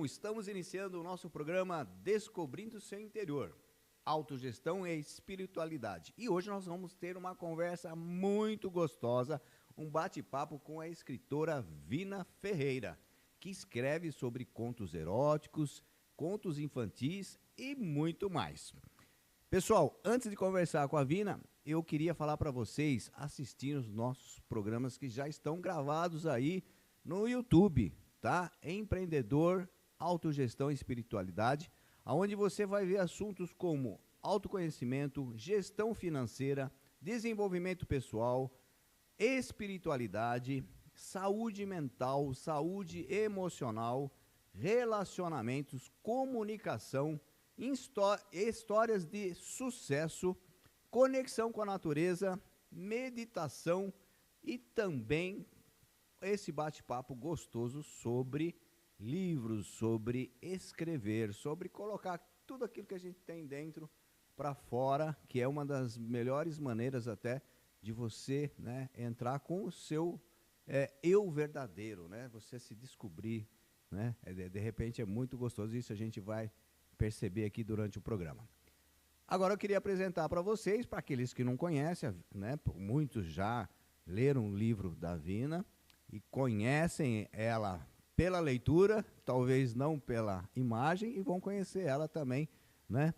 estamos iniciando o nosso programa Descobrindo o Seu Interior, Autogestão e Espiritualidade. E hoje nós vamos ter uma conversa muito gostosa, um bate-papo com a escritora Vina Ferreira, que escreve sobre contos eróticos, contos infantis e muito mais. Pessoal, antes de conversar com a Vina, eu queria falar para vocês assistirem os nossos programas que já estão gravados aí no YouTube, tá? Empreendedor, Autogestão e Espiritualidade, onde você vai ver assuntos como autoconhecimento, gestão financeira, desenvolvimento pessoal, espiritualidade, saúde mental, saúde emocional, relacionamentos, comunicação, histórias de sucesso, conexão com a natureza, meditação e também esse bate-papo gostoso sobre livros, sobre escrever, sobre colocar tudo aquilo que a gente tem dentro para fora, que é uma das melhores maneiras até de você, né, entrar com o seu eu verdadeiro, né? Você se descobrir, né? De repente é muito gostoso, isso a gente vai perceber aqui durante o programa. Agora eu queria apresentar para vocês, para aqueles que não conhecem, né? Muitos já leram o livro da Vina e conhecem ela pela leitura, talvez não pela imagem, e vão conhecer ela também, né?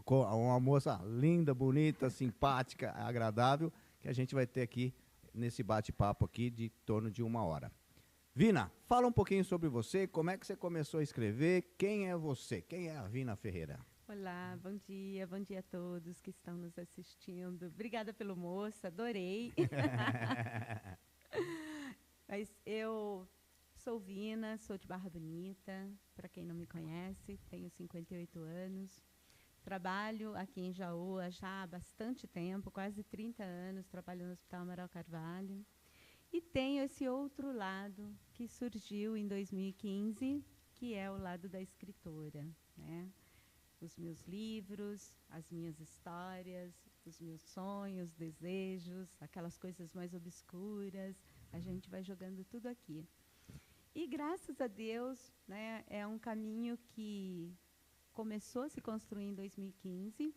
Com uma moça linda, bonita, simpática, agradável, que a gente vai ter aqui nesse bate-papo aqui de torno de 1 hora. Vina, fala um pouquinho sobre você, como é que você começou a escrever, quem é você, quem é a Vina Ferreira? Olá, bom dia a todos que estão nos assistindo. Obrigada pelo moço, adorei. Mas eu sou Vina, sou de Barra Bonita, para quem não me conhece, tenho 58 anos. Trabalho aqui em Jaú já há bastante tempo, quase 30 anos, trabalho no Hospital Amaral Carvalho. E tenho esse outro lado que surgiu em 2015, que é o lado da escritora, né? Os meus livros, as minhas histórias, os meus sonhos, desejos, aquelas coisas mais obscuras, a gente vai jogando tudo aqui. E graças a Deus, né, é um caminho que começou a se construir em 2015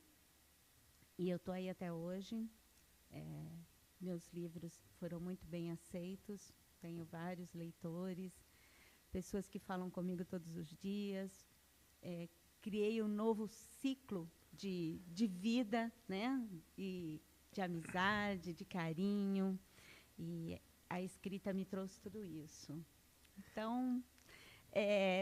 e eu estou aí até hoje. Meus livros foram muito bem aceitos, tenho vários leitores, pessoas que falam comigo todos os dias. Criei um novo ciclo de vida, né? E de amizade, de carinho, e a escrita me trouxe tudo isso. Então,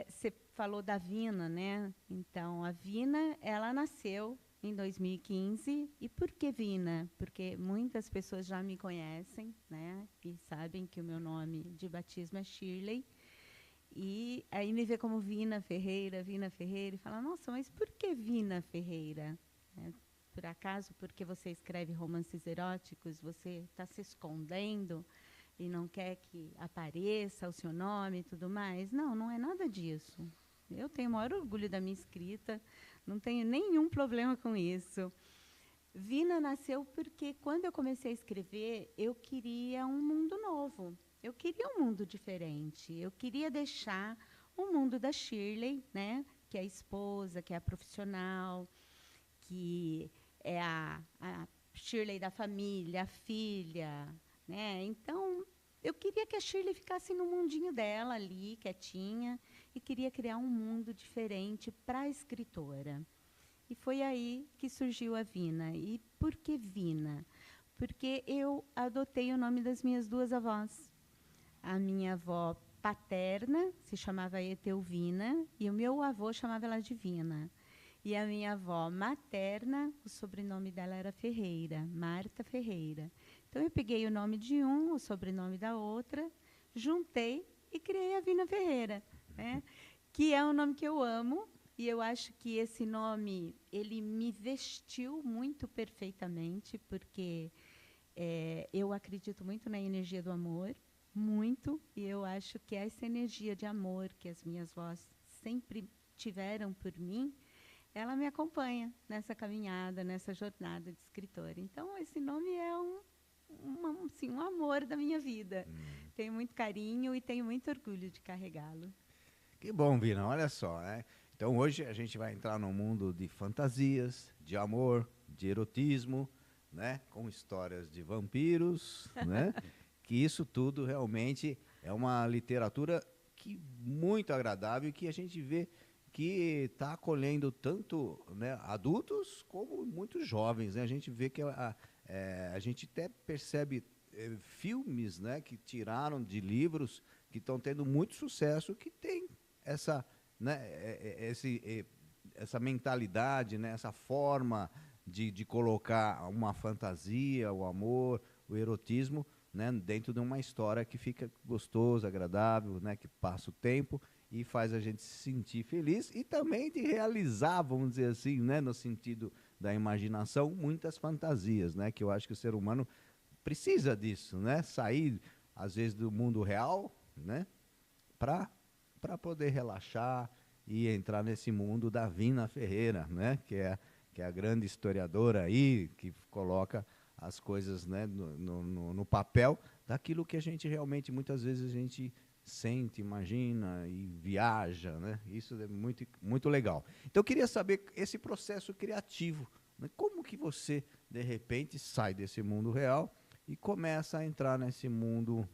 você falou da Vina, né? Então, a Vina, ela nasceu em 2015. E por que Vina? Porque muitas pessoas já me conhecem, né? E sabem que o meu nome de batismo é Shirley. E aí me vê como Vina Ferreira, e fala, nossa, mas por que Vina Ferreira? Por acaso, porque você escreve romances eróticos, você está se escondendo e não quer que apareça o seu nome e tudo mais? Não, não é nada disso. Eu tenho o maior orgulho da minha escrita, não tenho nenhum problema com isso. Vina nasceu porque, quando eu comecei a escrever, eu queria um mundo novo. Eu queria um mundo diferente. Eu queria deixar o mundo da Shirley, né, que é a esposa, que é a profissional, que é a Shirley da família, a filha, né? Então, eu queria que a Shirley ficasse no mundinho dela ali, quietinha, e queria criar um mundo diferente para a escritora. E foi aí que surgiu a Vina. E por que Vina? Porque eu adotei o nome das minhas duas avós. A minha avó paterna se chamava Etelvina e o meu avô chamava ela de Vina. E a minha avó materna, o sobrenome dela era Ferreira, Marta Ferreira. Então, eu peguei o nome de um, o sobrenome da outra, juntei e criei a Vina Ferreira, né? Que é um nome que eu amo. E eu acho que esse nome, ele me vestiu muito perfeitamente, porque eu acredito muito na energia do amor, muito, e eu acho que essa energia de amor que as minhas avós sempre tiveram por mim, ela me acompanha nessa caminhada, nessa jornada de escritora. Então, esse nome é assim, um amor da minha vida. Tenho muito carinho e tenho muito orgulho de carregá-lo. Que bom, Vina, olha só, né? Então hoje a gente vai entrar num mundo de fantasias, de amor, de erotismo, né? Com histórias de vampiros, né? Que isso tudo realmente é uma literatura que muito agradável e que a gente vê que está acolhendo tanto, né, adultos como muitos jovens, né? A gente vê que a gente até percebe filmes, né, que tiraram de livros que estão tendo muito sucesso, que tem essa, né, essa mentalidade, né, essa forma de colocar uma fantasia, o amor, o erotismo, né, dentro de uma história que fica gostoso, agradável, né, que passa o tempo e faz a gente se sentir feliz e também de realizar, vamos dizer assim, né, no sentido da imaginação, muitas fantasias, né, que eu acho que o ser humano precisa disso, né, sair às vezes do mundo real, né, para poder relaxar e entrar nesse mundo da Vina Ferreira, né? Que é a grande historiadora aí, que coloca as coisas, né, no papel daquilo que a gente realmente, muitas vezes, a gente sente, imagina e viaja, né? Isso é muito, muito legal. Então, eu queria saber esse processo criativo, né? Como que você, de repente, sai desse mundo real e começa a entrar nesse mundo,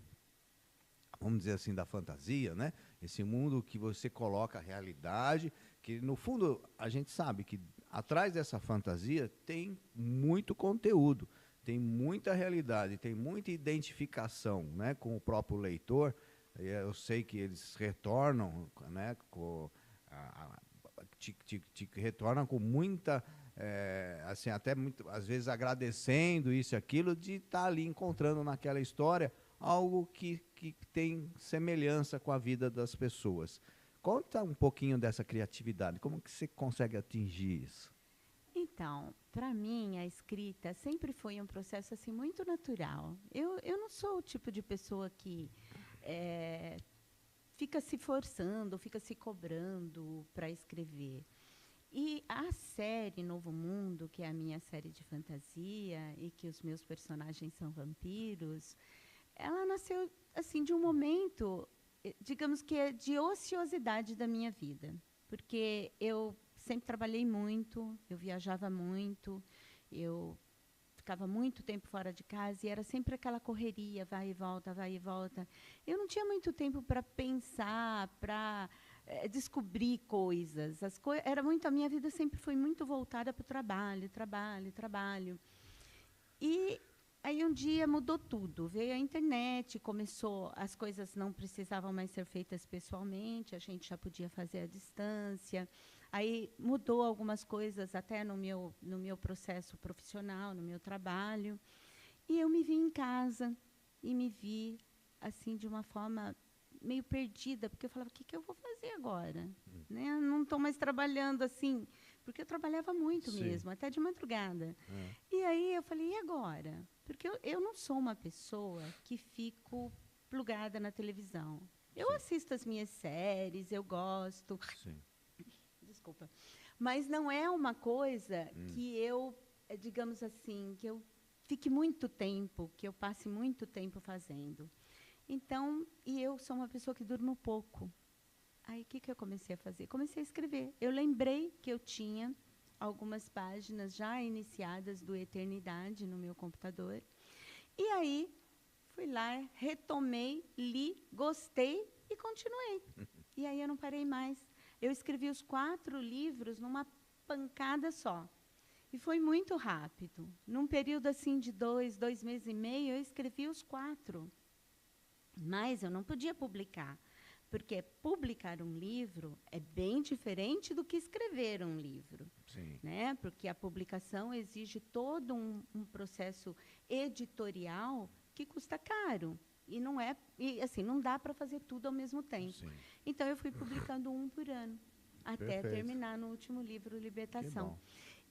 vamos dizer assim, da fantasia, né? Esse mundo que você coloca a realidade, que no fundo a gente sabe que atrás dessa fantasia tem muito conteúdo, tem muita realidade, tem muita identificação, né, com o próprio leitor. Eu sei que eles retornam, né, te retornam com muita, assim, até muito, às vezes agradecendo isso e aquilo, de estar ali encontrando naquela história algo que tem semelhança com a vida das pessoas. Conta um pouquinho dessa criatividade, como que você consegue atingir isso? Então, para mim, a escrita sempre foi um processo assim muito natural. Eu não sou o tipo de pessoa que fica se forçando, fica se cobrando para escrever. E a série Novo Mundo, que é a minha série de fantasia e que os meus personagens são vampiros, ela nasceu assim de um momento, digamos que é de ociosidade da minha vida, porque eu sempre trabalhei muito, eu viajava muito, eu ficava muito tempo fora de casa e era sempre aquela correria, vai e volta, vai e volta. Eu não tinha muito tempo para pensar, para descobrir coisas. Era muito, a minha vida sempre foi muito voltada para o trabalho, trabalho, trabalho. E aí um dia mudou tudo. Veio a internet, começou, as coisas não precisavam mais ser feitas pessoalmente, a gente já podia fazer à distância. Aí mudou algumas coisas até no meu processo profissional, no meu trabalho. E eu me vi em casa e me vi assim de uma forma meio perdida, porque eu falava, o que, que eu vou fazer agora? Né? Não estou mais trabalhando assim, porque eu trabalhava muito Sim. mesmo, até de madrugada. E aí eu falei, e agora? Porque eu não sou uma pessoa que fico plugada na televisão. Eu assisto as minhas séries, eu gosto. Sim. Desculpa. Mas não é uma coisa que eu, digamos assim, que eu fique muito tempo, que eu passe muito tempo fazendo. Então, e eu sou uma pessoa que durmo pouco. Aí, o que eu comecei a fazer? Comecei a escrever. Eu lembrei que eu tinha algumas páginas já iniciadas do Eternidade no meu computador. E aí, fui lá, retomei, li, gostei e continuei. E aí, eu não parei mais. Eu escrevi os 4 livros numa pancada só. E foi muito rápido. Num período assim de 2 meses e meio, eu escrevi os 4. Mas eu não podia publicar, porque publicar um livro é bem diferente do que escrever um livro. Sim. Né? Porque a publicação exige todo um processo editorial que custa caro. E não é, e assim, não dá para fazer tudo ao mesmo tempo. Sim. Então eu fui publicando um por ano, até Perfeito. terminar no último livro, Que Libertação. bom.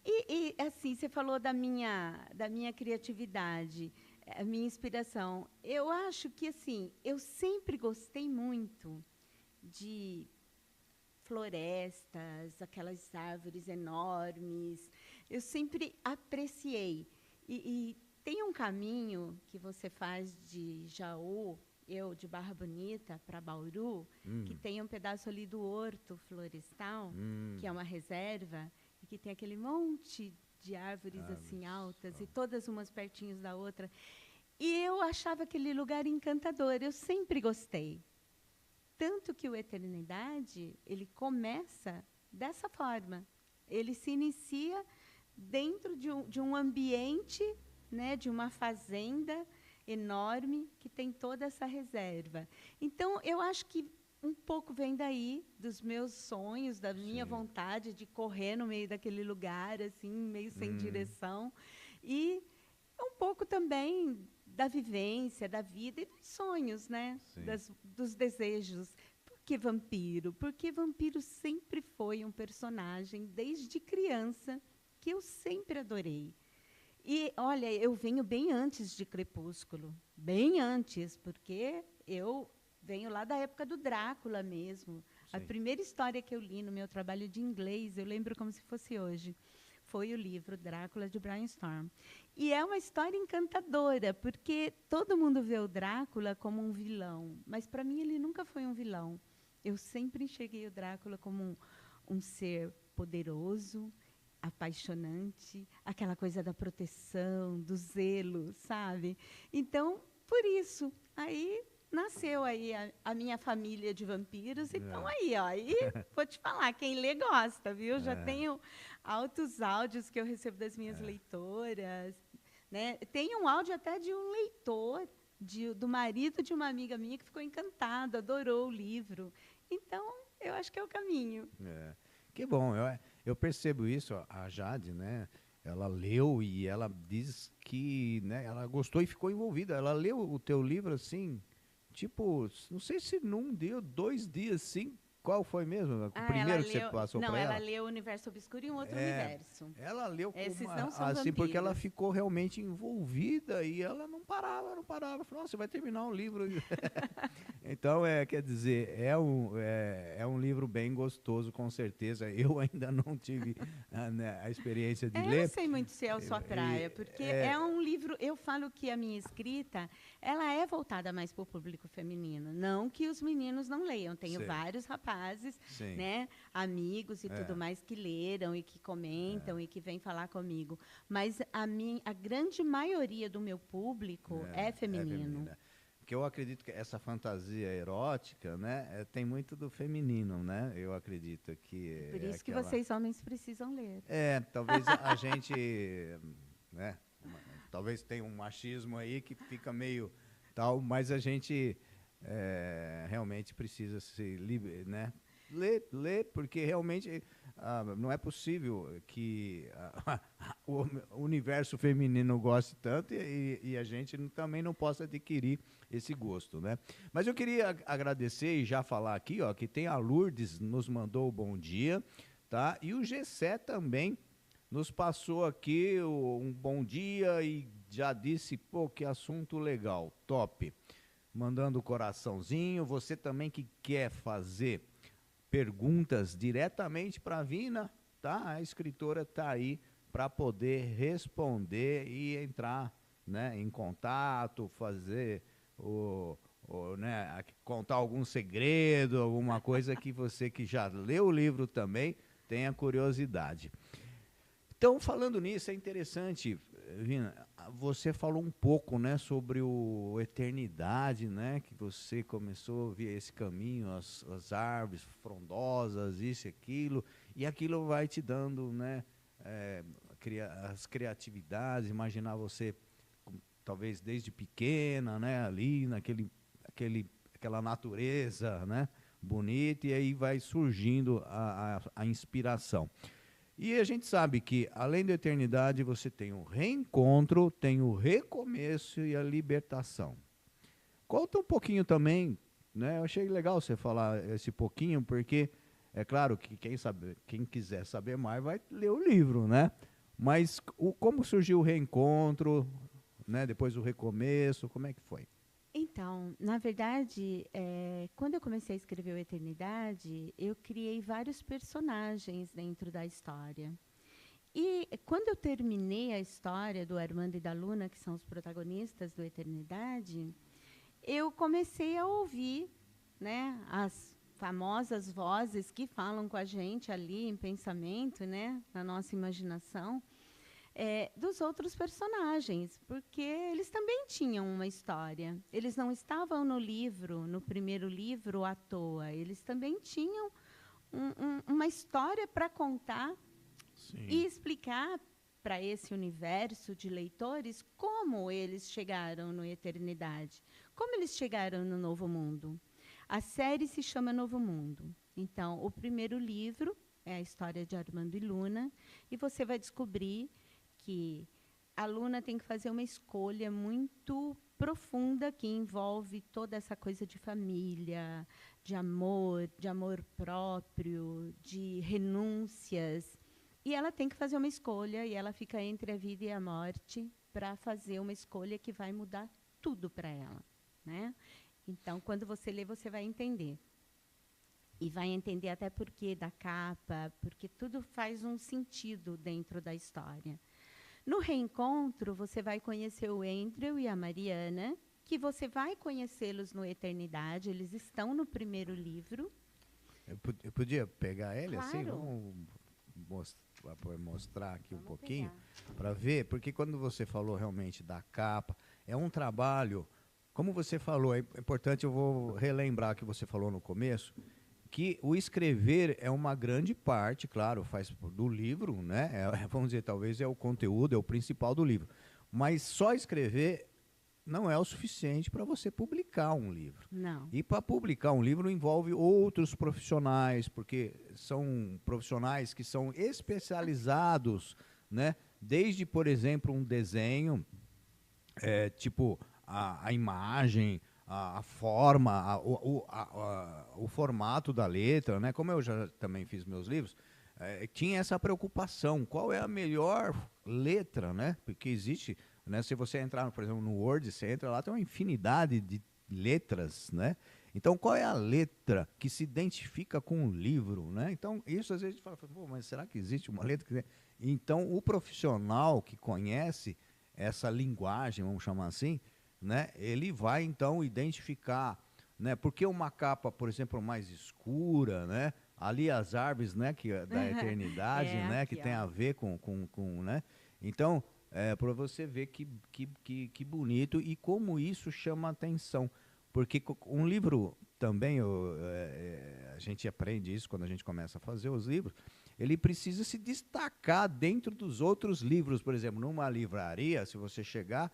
E assim, você falou da minha criatividade, a minha inspiração. Eu acho que assim, eu sempre gostei muito de florestas, aquelas árvores enormes. Eu sempre apreciei. E tem um caminho que você faz de Jaú, eu de Barra Bonita para Bauru, que tem um pedaço ali do Horto Florestal, que é uma reserva, e que tem aquele monte de árvores assim altas, e todas umas pertinhas da outra. E eu achava aquele lugar encantador, eu sempre gostei. Tanto que o Eternidade, ele começa dessa forma. Ele se inicia dentro de um ambiente, né, de uma fazenda enorme que tem toda essa reserva. Então, eu acho que um pouco vem daí, dos meus sonhos, da minha vontade de correr no meio daquele lugar, assim, meio sem direção. E um pouco também da vivência, da vida e dos sonhos, né? Dos desejos. Por que vampiro? Porque vampiro sempre foi um personagem, desde criança, que eu sempre adorei. E, olha, eu venho bem antes de Crepúsculo, bem antes, porque eu venho lá da época do Drácula mesmo. A primeira história que eu li no meu trabalho de inglês, eu lembro como se fosse hoje, foi o livro Drácula, de Bram Stoker. E é uma história encantadora, porque todo mundo vê o Drácula como um vilão, mas, para mim, ele nunca foi um vilão. Eu sempre enxerguei o Drácula como um ser poderoso, apaixonante, aquela coisa da proteção, do zelo, sabe? Então, por isso, aí nasceu aí a minha família de vampiros, e estão aí, ó. E vou te falar, quem lê gosta, viu? Já tenho altos áudios que eu recebo das minhas leitoras, né? Tem um áudio até de um leitor, do marido de uma amiga minha, que ficou encantado, adorou o livro. Então, eu acho que é o caminho. Que bom, eu percebo isso, a Jade, né? Ela leu e ela diz que, né, ela gostou e ficou envolvida. Ela leu o teu livro assim, tipo, não sei se num dia, 2 dias, sim. Qual foi mesmo? O primeiro que você passou para ela? Não, ela leu O Universo Obscuro e Um Outro Universo. Ela leu Esses não são assim, vampiros. porque ela ficou realmente envolvida e ela não parava. Falou, nossa, você vai terminar um livro. Então, quer dizer, é um livro bem gostoso, com certeza. Eu ainda não tive né, a experiência de ler. Eu não sei muito se é a sua praia, porque é um livro... Eu falo que a minha escrita, ela é voltada mais para o público feminino. Não que os meninos não leiam. Tenho vários rapazes, né, amigos e tudo mais, que leram e que comentam e que vêm falar comigo. Mas a grande maioria do meu público é feminino. Porque eu acredito que essa fantasia erótica, né, tem muito do feminino, né? Eu acredito que... Por isso que vocês, homens, precisam ler. Talvez a gente... né, talvez tenha um machismo aí que fica meio tal, mas a gente realmente precisa se... né, ler, porque realmente não é possível que o universo feminino goste tanto e a gente também não possa adquirir esse gosto, né? Mas eu queria agradecer e já falar aqui, ó, que tem a Lourdes nos mandou o bom dia, tá? E o Gessé também nos passou aqui um bom dia e já disse, pô, que assunto legal, top. Mandando o coraçãozinho. Você também que quer fazer perguntas diretamente para a Vina, tá? A escritora está aí para poder responder e entrar, né, em contato, fazer né, contar algum segredo, alguma coisa que você que já leu o livro também tenha curiosidade. Então, falando nisso, é interessante, Vina, você falou um pouco, né, sobre o Eternidade, né, que você começou a ver esse caminho, as árvores frondosas, isso e aquilo vai te dando, né, as criatividades, imaginar você, talvez desde pequena, né, ali aquela natureza, né, bonita, e aí vai surgindo a inspiração. E a gente sabe que, além da eternidade, você tem o reencontro, tem o recomeço e a libertação. Conta um pouquinho também, né? Eu achei legal você falar esse pouquinho, porque é claro que quem quiser saber mais vai ler o livro, né? Mas como surgiu o reencontro, né? Depois o recomeço, como é que foi? Então, na verdade, quando eu comecei a escrever o Eternidade, eu criei vários personagens dentro da história. E quando eu terminei a história do Armando e da Luna, que são os protagonistas do Eternidade, eu comecei a ouvir, né, as famosas vozes que falam com a gente ali em pensamento, né, na nossa imaginação, dos outros personagens, porque eles também tinham uma história. Eles não estavam no livro, no primeiro livro, à toa. Eles também tinham uma história para contar. Sim. E explicar para esse universo de leitores como eles chegaram na eternidade, como eles chegaram no Novo Mundo. A série se chama Novo Mundo. Então, o primeiro livro é a história de Armando e Luna, e você vai descobrir que a Luna tem que fazer uma escolha muito profunda que envolve toda essa coisa de família, de amor próprio, de renúncias. E ela tem que fazer uma escolha, e ela fica entre a vida e a morte para fazer uma escolha que vai mudar tudo para ela, né? Então, quando você lê, você vai entender. E vai entender até porquê da capa, porque tudo faz um sentido dentro da história. No reencontro, você vai conhecer o Andrew e a Mariana, que você vai conhecê-los no Eternidade. Eles estão no primeiro livro. Eu podia pegar ele Claro. assim? Vamos mostrar aqui um pouquinho pegar. para ver, porque quando você falou realmente da capa, é um trabalho, como você falou, é importante, eu vou relembrar que você falou no começo, que o escrever é uma grande parte, claro, faz do livro, né? Vamos dizer, talvez é o conteúdo, é o principal do livro. Mas só escrever não é o suficiente para você publicar um livro. Não. E para publicar um livro envolve outros profissionais, porque são profissionais que são especializados, né? Desde, por exemplo, um desenho, tipo a imagem, a forma, o formato da letra, né? Como eu já também fiz meus livros, tinha essa preocupação, qual é a melhor letra, né? Porque existe, né? Se você entrar, por exemplo, no Word, você entra lá, tem uma infinidade de letras, né? Então, qual é a letra que se identifica com o livro, né? Então, isso às vezes a gente fala, pô, mas será que existe uma letra que... Então, o profissional que conhece essa linguagem, vamos chamar assim, né? Ele vai então identificar, né? Porque uma capa, por exemplo, mais escura, né? Ali as árvores, né? Que da eternidade, né? Aqui, Que tem a ver com né? Então, para você ver que bonito e como isso chama atenção, porque um livro também a gente aprende isso quando a gente começa a fazer os livros. Ele precisa se destacar dentro dos outros livros. Por exemplo, numa livraria, se você chegar,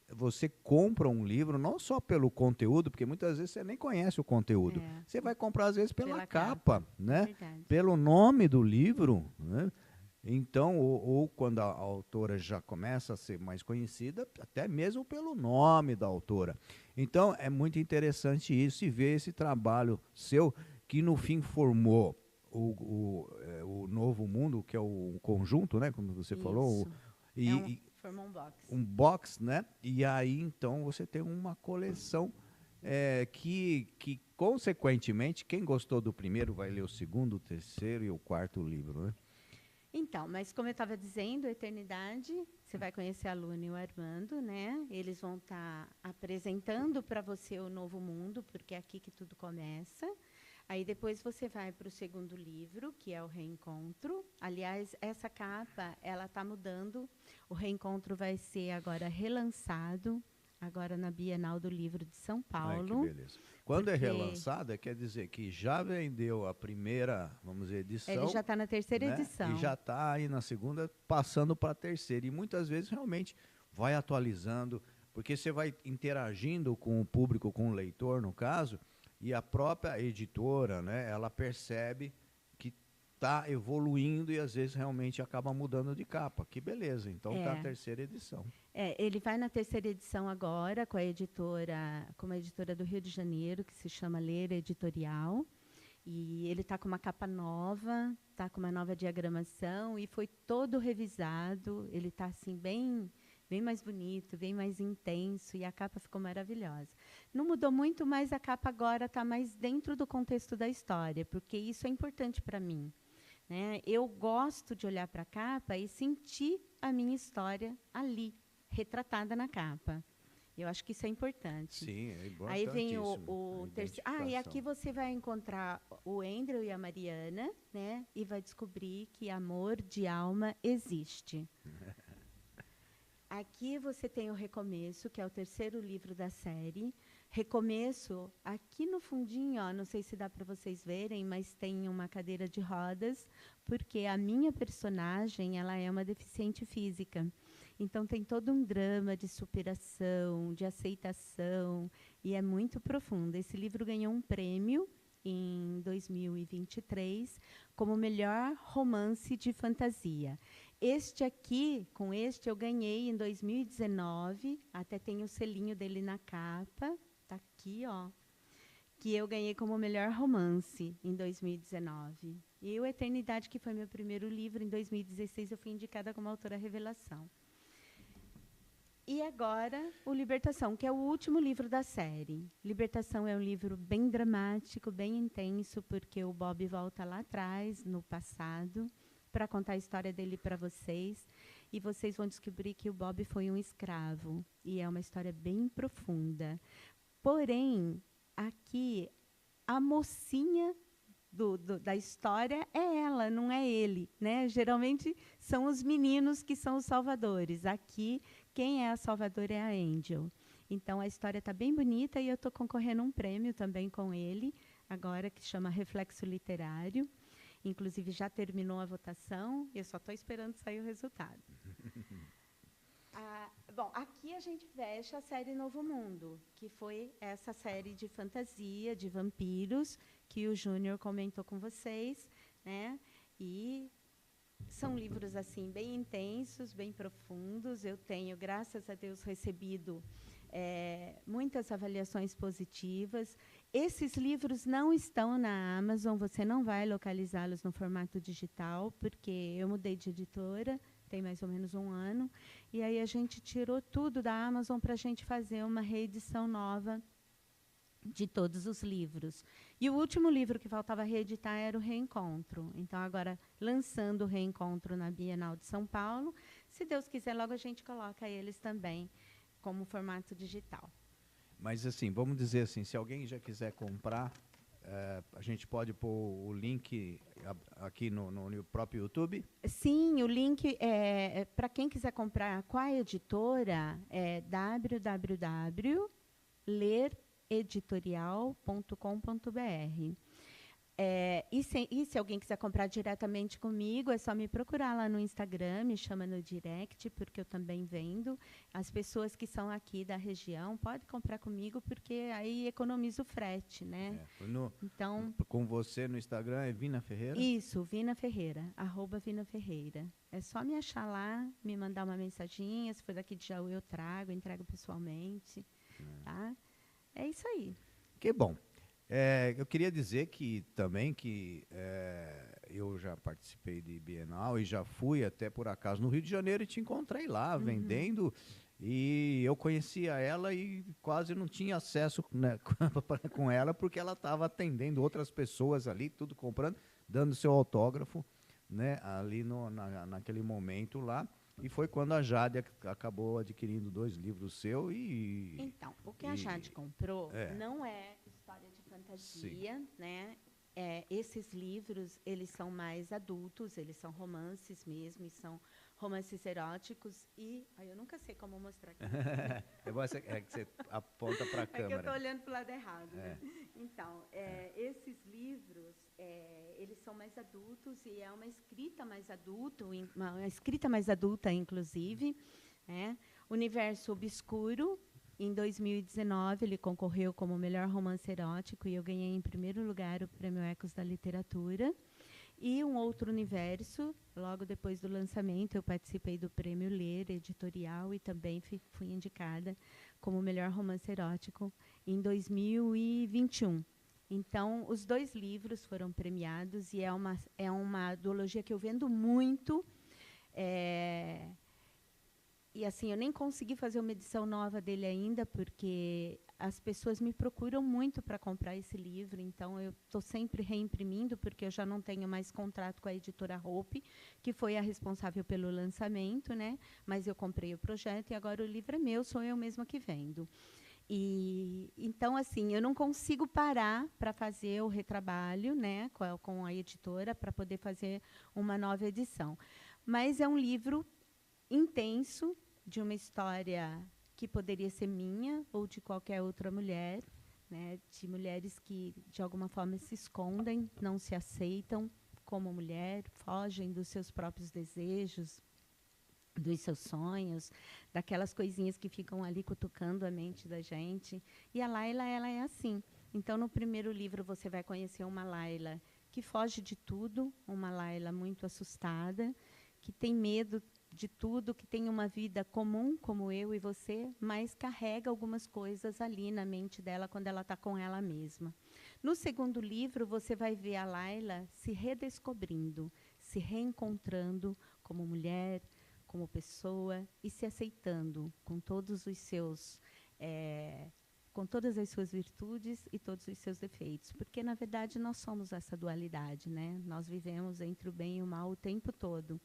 você compra um livro não só pelo conteúdo, porque muitas vezes você nem conhece o conteúdo. Você vai comprar, às vezes, pela capa, né? Verdade. Pelo nome do livro, né? Então, ou quando a autora já começa a ser mais conhecida, até mesmo pelo nome da autora. Então, é muito interessante isso e ver esse trabalho seu, que no fim formou o Novo Mundo, que é o conjunto, né? Como você falou. Formou um box. Um box, né? E aí, então, você tem uma coleção que, consequentemente, quem gostou do primeiro vai ler o segundo, o terceiro e o quarto livro, né? Então, mas como eu estava dizendo, Eternidade, você vai conhecer a Luna e o Armando, né? Eles vão estar apresentando para você o Novo Mundo, porque é aqui que tudo começa. Aí depois você vai para o segundo livro, que é o Reencontro. Aliás, essa capa, ela está mudando. O Reencontro vai ser agora relançado, agora na Bienal do Livro de São Paulo. Ai, que beleza. Quando é relançada, quer dizer que já vendeu a primeira, vamos dizer, edição. Ele já está na terceira edição. E já está aí na segunda, passando para a terceira. E muitas vezes realmente vai atualizando, porque você vai interagindo com o público, com o leitor, no caso, e a própria editora, né, ela percebe que está evoluindo e às vezes realmente acaba mudando de capa. Que beleza, então está a terceira edição. Ele vai na terceira edição agora com uma editora do Rio de Janeiro, que se chama Leira Editorial. E ele está com uma capa nova, está com uma nova diagramação e foi todo revisado. Ele está assim bem mais bonito, bem mais intenso, e a capa ficou maravilhosa. Não mudou muito, mas a capa agora está mais dentro do contexto da história, porque isso é importante para mim, né? Eu gosto de olhar para a capa e sentir a minha história ali, retratada na capa. Eu acho que isso é importante. Sim, é importantíssimo. Aí vem a o terceiro. E aqui você vai encontrar o Andrew e a Mariana, né? E vai descobrir que amor de alma existe. Aqui você tem o Recomeço, que é o terceiro livro da série. Recomeço, aqui no fundinho, ó, não sei se dá para vocês verem, mas tem uma cadeira de rodas, porque a minha personagem, ela é uma deficiente física. Então tem todo um drama de superação, de aceitação, e é muito profundo. Esse livro ganhou um prêmio em 2023 como melhor romance de fantasia. Este aqui, com este eu ganhei em 2019, até tem o selinho dele na capa, tá aqui, ó, que eu ganhei como melhor romance em 2019. E o Eternidade, que foi meu primeiro livro, em 2016 eu fui indicada como autora revelação. E agora, o Libertação, que é o último livro da série. Libertação é um livro bem dramático, bem intenso, porque o Bob volta lá atrás, no passado, para contar a história dele para vocês. E vocês vão descobrir que o Bob foi um escravo. E é uma história bem profunda. Porém, aqui, a mocinha da história é ela, não é ele, né? Geralmente são os meninos que são os salvadores. Aqui, quem é a salvadora é a Angel. Então, a história está bem bonita e eu estou concorrendo a um prêmio também com ele, agora, que chama Reflexo Literário. Inclusive, já terminou a votação, eu só estou esperando sair o resultado. Bom, aqui a gente fecha a série Novo Mundo, que foi essa série de fantasia, de vampiros, que o Júnior comentou com vocês, né? E são livros assim bem intensos, bem profundos. Eu tenho, graças a Deus, recebido muitas avaliações positivas. Esses livros não estão na Amazon, você não vai localizá-los no formato digital, porque eu mudei de editora, tem mais ou menos um ano, e aí a gente tirou tudo da Amazon para a gente fazer uma reedição nova de todos os livros. E o último livro que faltava reeditar era o Reencontro. Então, agora, lançando o Reencontro na Bienal de São Paulo, se Deus quiser, logo a gente coloca eles também como formato digital. Mas, assim, vamos dizer assim, se alguém já quiser comprar, a gente pode pôr o link aqui no próprio YouTube? Sim, o link, para quem quiser comprar com a editora, é www.lereditorial.com.br. E se alguém quiser comprar diretamente comigo, é só me procurar lá no Instagram, me chama no direct, porque eu também vendo. As pessoas que são aqui da região podem comprar comigo, porque aí economiza o frete, né? Então, com você no Instagram é Vina Ferreira? Isso, Vina Ferreira, @Vina Ferreira. É só me achar lá, me mandar uma mensaginha, se for daqui de Jaú eu entrego pessoalmente, tá? É isso aí. Que bom. Eu queria dizer que também que eu já participei de Bienal e já fui até por acaso no Rio de Janeiro e te encontrei lá vendendo, e eu conhecia ela e quase não tinha acesso, né, com ela, porque ela estava atendendo outras pessoas ali, tudo comprando, dando seu autógrafo, né, ali naquele momento lá. E foi quando a Jade acabou adquirindo 2 livros seus e... Então, o que a Jade comprou não é história de fantasia, né? Esses livros, eles são mais adultos, eles são romances mesmo, e são romances eróticos. E eu nunca sei como mostrar aqui. É que você aponta para a câmera. É que eu estou olhando para o lado errado. Né? Então, esses livros, eles são mais adultos, e é uma escrita mais adulta, inclusive. Né? Universo Obscuro. Em 2019, ele concorreu como melhor romance erótico e eu ganhei em primeiro lugar o Prêmio Ecos da Literatura. E Um Outro Universo, logo depois do lançamento, eu participei do Prêmio Ler Editorial e também fui indicada como melhor romance erótico em 2021. Então, os 2 livros foram premiados e é uma duologia que eu vendo muito. E assim, eu nem consegui fazer uma edição nova dele ainda, porque as pessoas me procuram muito para comprar esse livro, então eu estou sempre reimprimindo, porque eu já não tenho mais contrato com a editora Hope, que foi a responsável pelo lançamento, né? Mas eu comprei o projeto e agora o livro é meu, sou eu mesma que vendo. E então, assim, eu não consigo parar para fazer o retrabalho, né, com a editora, para poder fazer uma nova edição. Mas é um livro intenso, de uma história que poderia ser minha ou de qualquer outra mulher, né, de mulheres que, de alguma forma, se escondem, não se aceitam como mulher, fogem dos seus próprios desejos, dos seus sonhos, daquelas coisinhas que ficam ali cutucando a mente da gente. E a Laila, ela é assim. Então, no primeiro livro, você vai conhecer uma Laila que foge de tudo, uma Laila muito assustada, que tem medo de tudo, que tem uma vida comum, como eu e você, mas carrega algumas coisas ali na mente dela quando ela está com ela mesma. No segundo livro, você vai ver a Laila se redescobrindo, se reencontrando como mulher, como pessoa e se aceitando com todos os seus, com todas as suas virtudes e todos os seus defeitos, porque na verdade nós somos essa dualidade, né? Nós vivemos entre o bem e o mal o tempo todo.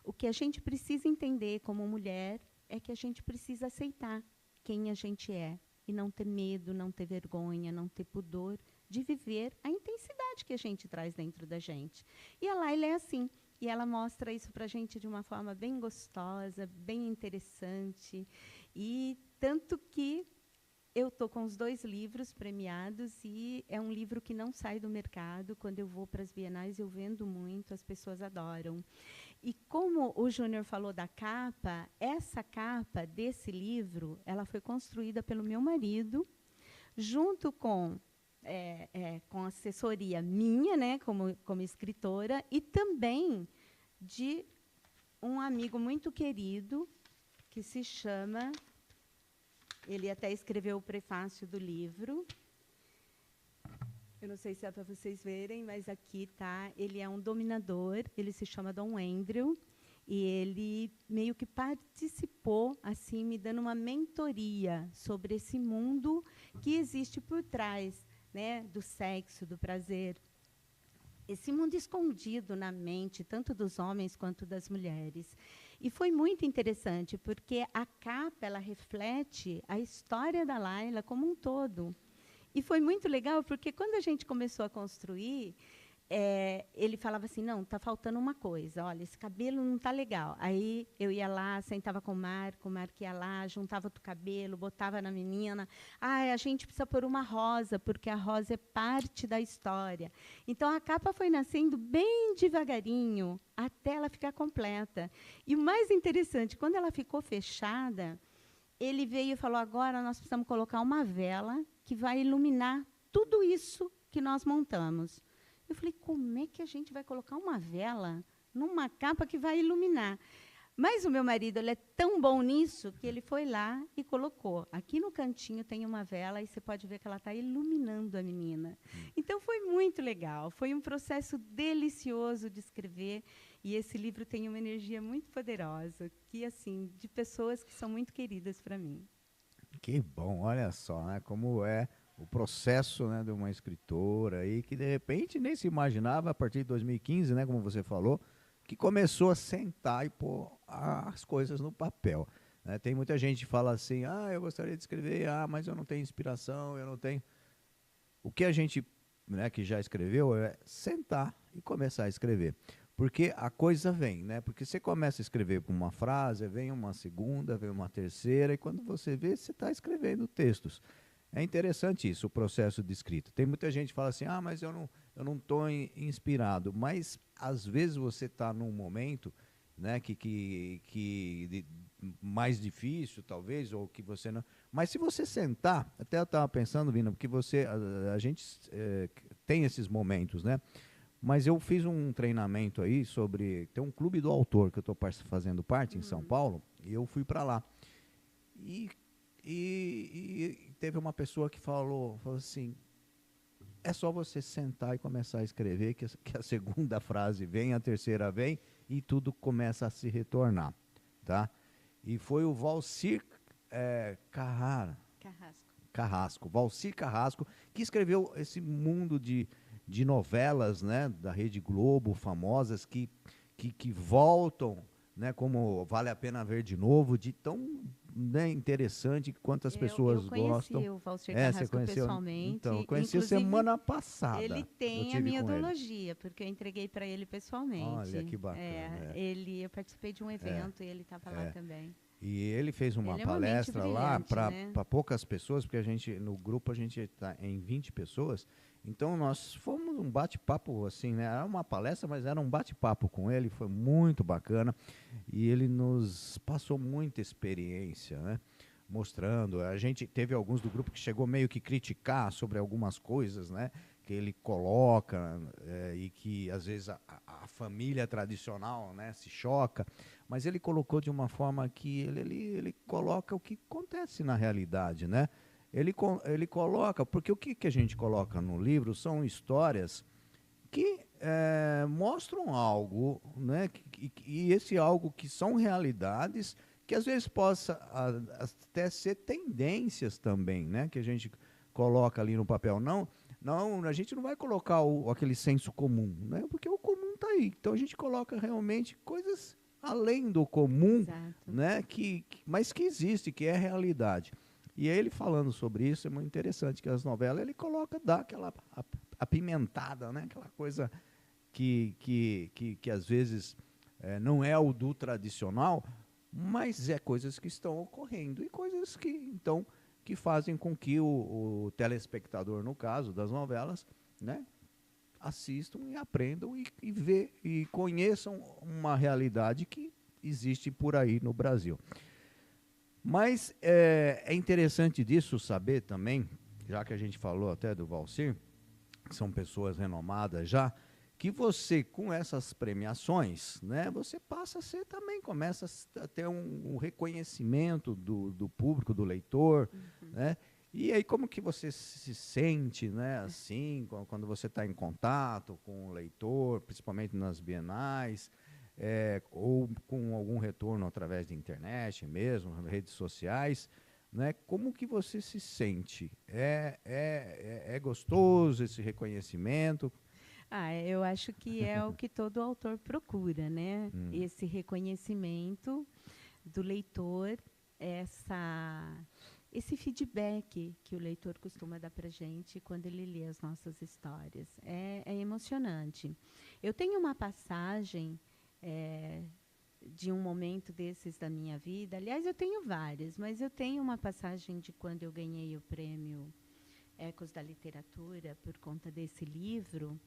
O que a gente precisa entender como mulher é que a gente precisa aceitar quem a gente é e não ter medo, não ter vergonha, não ter pudor de viver a intensidade que a gente traz dentro da gente. E a Laila é assim. E ela mostra isso para a gente de uma forma bem gostosa, bem interessante. E tanto que eu estou com os 2 livros premiados e é um livro que não sai do mercado. Quando eu vou para as bienais, eu vendo muito, as pessoas adoram. E como o Júnior falou da capa, essa capa desse livro, ela foi construída pelo meu marido, junto com assessoria minha, né, como escritora, e também de um amigo muito querido, que se chama, ele até escreveu o prefácio do livro, eu não sei se é para vocês verem, mas aqui tá, ele é um dominador, ele se chama Dom Andrew, e ele meio que participou, assim, me dando uma mentoria sobre esse mundo que existe por trás, né, do sexo, do prazer. Esse mundo escondido na mente, tanto dos homens quanto das mulheres. E foi muito interessante, porque a capa ela reflete a história da Laila como um todo. E foi muito legal, porque quando a gente começou a construir, ele falava assim, não, está faltando uma coisa, olha, esse cabelo não está legal. Aí eu ia lá, sentava com o Marco ia lá, juntava outro cabelo, botava na menina. A gente precisa pôr uma rosa, porque a rosa é parte da história. Então, a capa foi nascendo bem devagarinho, até ela ficar completa. E o mais interessante, quando ela ficou fechada, ele veio e falou, agora nós precisamos colocar uma vela que vai iluminar tudo isso que nós montamos. Eu falei, como é que a gente vai colocar uma vela numa capa que vai iluminar? Mas o meu marido ele é tão bom nisso que ele foi lá e colocou. Aqui no cantinho tem uma vela e você pode ver que ela está iluminando a menina. Então, foi muito legal. Foi um processo delicioso de escrever. E esse livro tem uma energia muito poderosa, que assim, de pessoas que são muito queridas para mim. Que bom, olha só, né, como é o processo, né, de uma escritora aí que de repente nem se imaginava a partir de 2015, né, como você falou, que começou a sentar e pôr as coisas no papel. Né? Tem muita gente que fala assim, eu gostaria de escrever, mas eu não tenho inspiração, eu não tenho. O que a gente, né, que já escreveu é sentar e começar a escrever. Porque a coisa vem, né? Porque você começa a escrever com uma frase, vem uma segunda, vem uma terceira, e quando você vê, você está escrevendo textos. É interessante isso, o processo de escrita. Tem muita gente que fala assim, mas eu não estou inspirado. Mas, às vezes, você está num momento, né, que mais difícil, talvez, ou que você não... Mas se você sentar, até eu estava pensando, Vina, porque a gente tem esses momentos, né? Mas eu fiz um treinamento aí sobre... Tem um clube do autor que eu estou fazendo parte em São Paulo, e eu fui para lá. E teve uma pessoa que falou assim, é só você sentar e começar a escrever, que a segunda frase vem, a terceira vem, e tudo começa a se retornar. Tá? E foi o Valcir Carrasco, Valcir Carrasco, que escreveu esse mundo de novelas, né, da Rede Globo, famosas, que voltam, né, como Vale a Pena Ver de Novo, de tão, né, interessante quanto as pessoas Eu gostam. conheci o Valcir Você Carrasco conheceu? pessoalmente. Então, eu conheci Inclusive, semana ele passada. Eu tem a tive minha com ele. odologia, porque eu entreguei para ele pessoalmente. Olha que bacana. Eu participei de um evento e ele estava lá também. E ele fez uma Ele é uma mente palestra lá brilhante, para né? poucas pessoas, porque no grupo a gente está em 20 pessoas. Então nós fomos um bate-papo assim, né? Era uma palestra, mas era um bate-papo com ele, foi muito bacana. E ele nos passou muita experiência, né? Mostrando. A gente teve alguns do grupo que chegou meio que criticar sobre algumas coisas, né? Que ele coloca e que às vezes a família tradicional, né, se choca, mas ele colocou de uma forma que ele coloca o que acontece na realidade, né? Ele coloca, porque o que a gente coloca no livro são histórias que mostram algo, né? E esse algo que são realidades que às vezes possa até ser tendências também, né? Que a gente coloca ali no papel. Não, a gente não vai colocar aquele senso comum, né? Porque o comum está aí. Então a gente coloca realmente coisas além do comum, Exato. né? Mas que existe, que é realidade. E ele falando sobre isso é muito interessante, que as novelas ele dá aquela apimentada, né? Aquela coisa que às vezes não é o do tradicional, mas é coisas que estão ocorrendo e coisas que então que fazem com que o telespectador, no caso das novelas, né, assistam e aprendam e conheçam uma realidade que existe por aí no Brasil. Mas é interessante disso saber também, já que a gente falou até do Valcir, que são pessoas renomadas já, que você, com essas premiações, né, você passa a ser também, começa a ter um reconhecimento do público, do leitor, né? E aí como que você se sente, né, assim, quando você está em contato com o leitor, principalmente nas bienais, ou com algum retorno através da internet mesmo, redes sociais, né? Como que você se sente? É gostoso esse reconhecimento? Eu acho que é o que todo autor procura, né? Esse reconhecimento do leitor, esse feedback que o leitor costuma dar para a gente quando ele lê as nossas histórias. É emocionante. Eu tenho uma passagem de um momento desses da minha vida. Aliás, eu tenho várias, mas eu tenho uma passagem de quando eu ganhei o prêmio Ecos da Literatura por conta desse livro,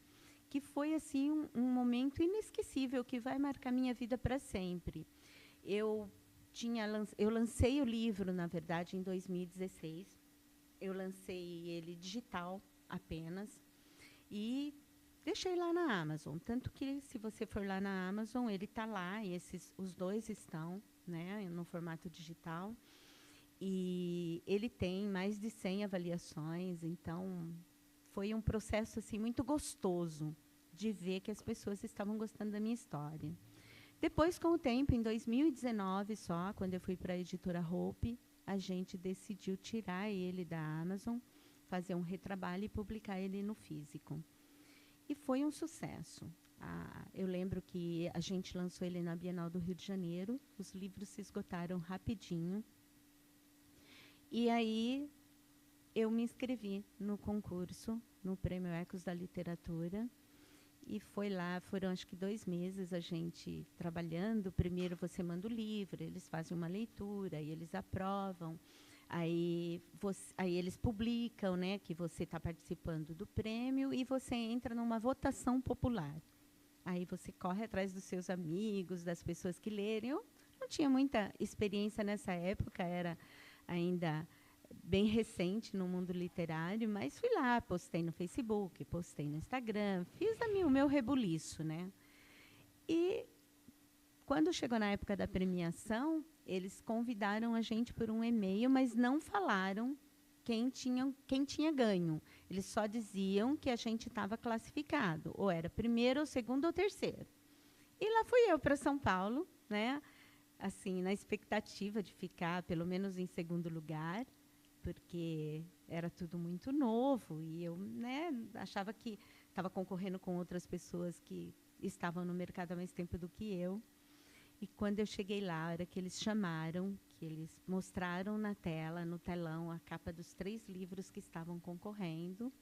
que foi assim um momento inesquecível que vai marcar minha vida para sempre. Eu lancei o livro, na verdade, em 2016. Eu lancei ele digital apenas e deixei lá na Amazon. Tanto que, se você for lá na Amazon, ele está lá, e os dois estão, né, no formato digital. E ele tem mais de 100 avaliações, então foi um processo assim muito gostoso de ver que as pessoas estavam gostando da minha história. Depois, com o tempo, em 2019 só, quando eu fui para a editora Hope, a gente decidiu tirar ele da Amazon, fazer um retrabalho e publicar ele no físico. E foi um sucesso. Eu lembro que a gente lançou ele na Bienal do Rio de Janeiro, os livros se esgotaram rapidinho. E aí eu me inscrevi no concurso, no Prêmio Ecos da Literatura, e foi lá, foram acho que 2 meses a gente trabalhando. Primeiro você manda o livro, eles fazem uma leitura, e eles aprovam, aí eles publicam, né, que você está participando do prêmio, e você entra numa votação popular. Aí você corre atrás dos seus amigos, das pessoas que lerem. Eu não tinha muita experiência nessa época, era ainda bem recente no mundo literário, mas fui lá, postei no Facebook, postei no Instagram, fiz o meu rebuliço, né? E quando chegou na época da premiação, eles convidaram a gente por um e-mail, mas não falaram quem tinha ganho. Eles só diziam que a gente estava classificado, ou era primeiro, ou segundo, ou terceiro. E lá fui eu para São Paulo, né? Assim, na expectativa de ficar pelo menos em segundo lugar, porque era tudo muito novo e eu, né, achava que estava concorrendo com outras pessoas que estavam no mercado há mais tempo do que eu. E quando eu cheguei lá, a hora que eles chamaram, que eles mostraram na tela, no telão, a capa dos 3 livros que estavam concorrendo,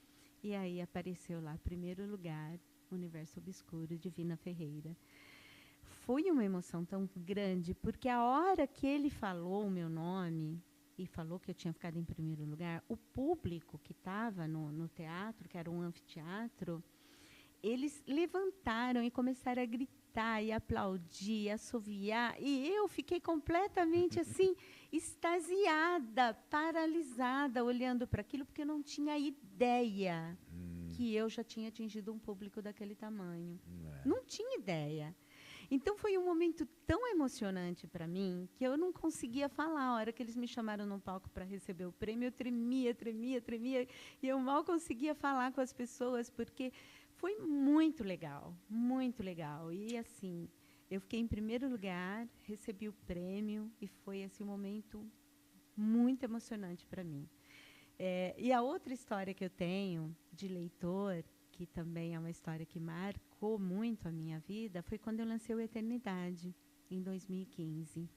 e aí apareceu lá, primeiro lugar, Universo Obscuro, Divina Ferreira. Foi uma emoção tão grande, porque a hora que ele falou o meu nome e falou que eu tinha ficado em primeiro lugar, o público que estava no teatro, que era um anfiteatro, eles levantaram e começaram a gritar e aplaudir, assoviar, e eu fiquei completamente assim, extasiada, paralisada, olhando para aquilo, porque eu não tinha ideia que eu já tinha atingido um público daquele tamanho. Não tinha ideia. Então, foi um momento tão emocionante para mim que eu não conseguia falar. A hora que eles me chamaram no palco para receber o prêmio, eu tremia, tremia, tremia, e eu mal conseguia falar com as pessoas, porque foi muito legal, muito legal. E, assim, eu fiquei em primeiro lugar, recebi o prêmio, e foi assim, um momento muito emocionante para mim. E a outra história que eu tenho de leitor, que também é uma história que marcou muito a minha vida, foi quando eu lancei o Eternidade, em 2015.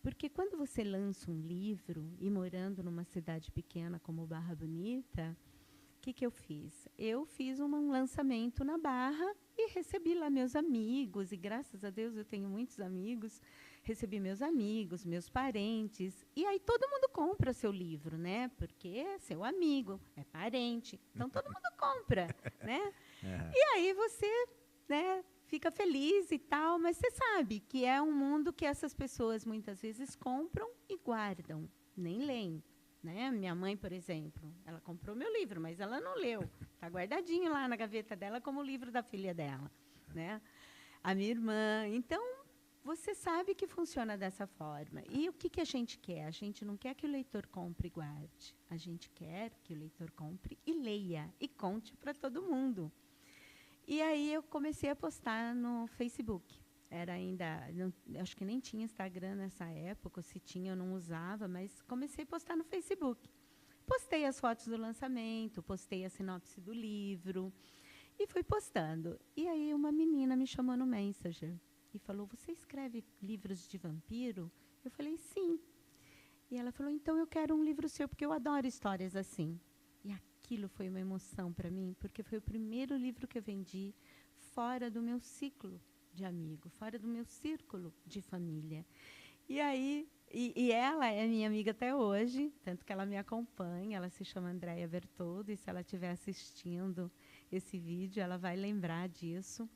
Porque quando você lança um livro, e morando numa cidade pequena como Barra Bonita, o que eu fiz? Eu fiz um lançamento na Barra e recebi lá meus amigos, e graças a Deus eu tenho muitos amigos, recebi meus amigos, meus parentes, e aí todo mundo compra seu livro, né? Porque é seu amigo, é parente, então todo mundo compra, né? E aí você, né, fica feliz e tal, mas você sabe que é um mundo que essas pessoas muitas vezes compram e guardam, nem leem. Né? Minha mãe, por exemplo, ela comprou meu livro, mas ela não leu. Está guardadinho lá na gaveta dela como o livro da filha dela. Né? A minha irmã. Então, você sabe que funciona dessa forma. E o que a gente quer? A gente não quer que o leitor compre e guarde. A gente quer que o leitor compre e leia e conte para todo mundo. E aí eu comecei a postar no Facebook. Era ainda, não, acho que nem tinha Instagram nessa época, se tinha eu não usava, mas comecei a postar no Facebook. Postei as fotos do lançamento, postei a sinopse do livro e fui postando. E aí uma menina me chamou no Messenger e falou: "Você escreve livros de vampiro?" Eu falei: "Sim." E ela falou: "Então eu quero um livro seu, porque eu adoro histórias assim." E aquilo foi uma emoção para mim, porque foi o primeiro livro que eu vendi fora do meu ciclo de amigo, fora do meu círculo de família. E aí, ela é minha amiga até hoje, tanto que ela me acompanha, ela se chama Andréia Bertoldo, e se ela estiver assistindo esse vídeo, ela vai lembrar disso.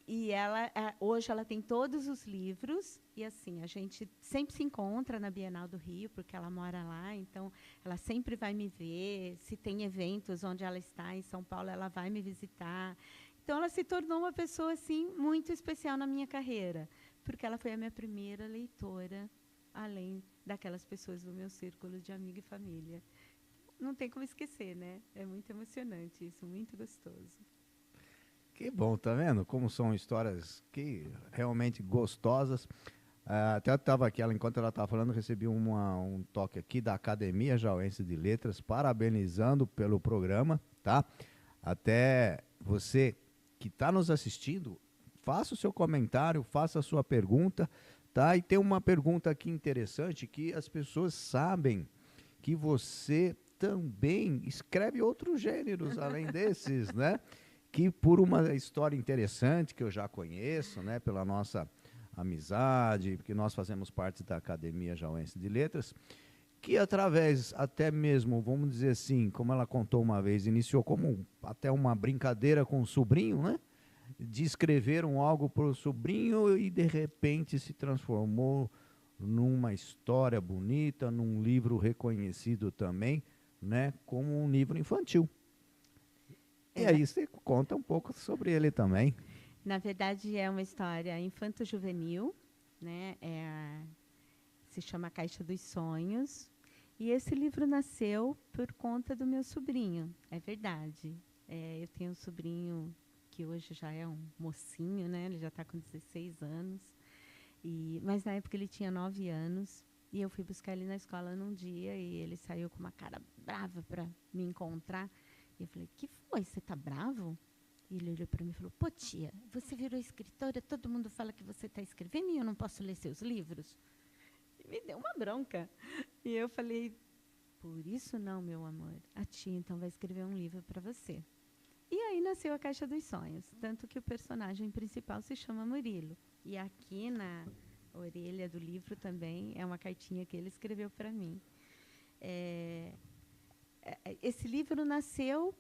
E ela, hoje ela tem todos os livros, e assim, a gente sempre se encontra na Bienal do Rio, porque ela mora lá, então ela sempre vai me ver. Se tem eventos onde ela está, em São Paulo, ela vai me visitar. Então, ela se tornou uma pessoa assim, muito especial na minha carreira, porque ela foi a minha primeira leitora, além daquelas pessoas do meu círculo de amigo e família. Não tem como esquecer, né? É muito emocionante isso, muito gostoso. Que bom, tá vendo? Como são histórias que realmente gostosas. Até eu estava aqui, enquanto ela estava falando, recebi um toque aqui da Academia Jauense de Letras, parabenizando pelo programa, tá? Até você que está nos assistindo, faça o seu comentário, faça a sua pergunta, tá? E tem uma pergunta aqui interessante, que as pessoas sabem que você também escreve outros gêneros além desses, né? Que por uma história interessante que eu já conheço, né? Pela nossa amizade, porque nós fazemos parte da Academia Jauense de Letras, que através até mesmo, vamos dizer assim, como ela contou uma vez, iniciou como até uma brincadeira com o sobrinho, né? De escrever algo para o sobrinho e de repente se transformou numa história bonita, num livro reconhecido também, né? Como um livro infantil. E aí você conta um pouco sobre ele também. Na verdade, é uma história infanto-juvenil, né? Se chama Caixa dos Sonhos. E esse livro nasceu por conta do meu sobrinho, é verdade. Eu tenho um sobrinho que hoje já é um mocinho, né? Ele já está com 16 anos. Mas na época ele tinha 9 anos. E eu fui buscar ele na escola num dia e ele saiu com uma cara brava para me encontrar. E eu falei, que foi? Você tá bravo? E ele olhou para mim e falou, pô, tia, você virou escritora, todo mundo fala que você está escrevendo e eu não posso ler seus livros? E me deu uma bronca. E eu falei, por isso não, meu amor. A tia, então, vai escrever um livro para você. E aí nasceu a Caixa dos Sonhos, tanto que o personagem principal se chama Murilo. E aqui na orelha do livro também é uma cartinha que ele escreveu para mim. Esse livro nasceu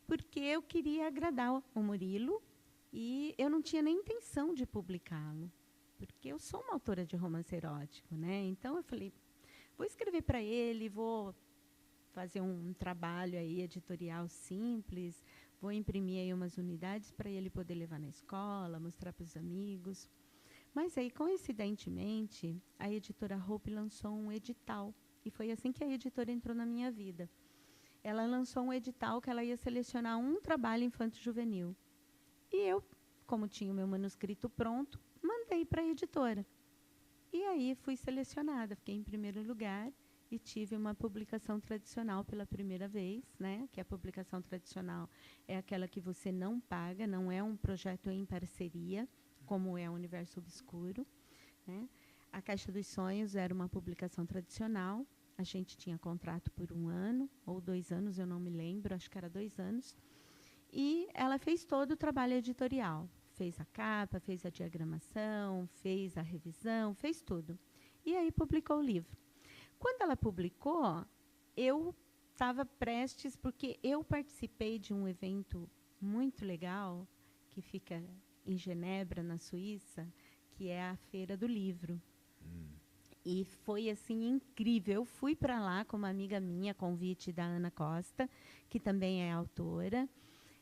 porque eu queria agradar o Murilo e eu não tinha nem intenção de publicá-lo, porque eu sou uma autora de romance erótico, né? Então eu falei, vou escrever para ele, vou fazer um trabalho aí editorial simples, vou imprimir aí umas unidades para ele poder levar na escola, mostrar para os amigos. Mas aí, coincidentemente, a editora Hope lançou um edital. E foi assim que a editora entrou na minha vida. Ela lançou um edital que ela ia selecionar um trabalho infanto-juvenil. E eu, como tinha o meu manuscrito pronto, mandei para a editora. E aí fui selecionada, fiquei em primeiro lugar e tive uma publicação tradicional pela primeira vez, né? Que a publicação tradicional é aquela que você não paga, não é um projeto em parceria, como é o Universo Obscuro, né? A Caixa dos Sonhos era uma publicação tradicional. A gente tinha contrato por 1 ano ou 2 anos, eu não me lembro, acho que era 2 anos. E ela fez todo o trabalho editorial. Fez a capa, fez a diagramação, fez a revisão, fez tudo. E aí publicou o livro. Quando ela publicou, eu estava prestes, porque eu participei de um evento muito legal, que fica em Genebra, na Suíça, que é a Feira do Livro. E foi, assim, incrível. Eu fui para lá com uma amiga minha, convite da Ana Costa, que também é autora.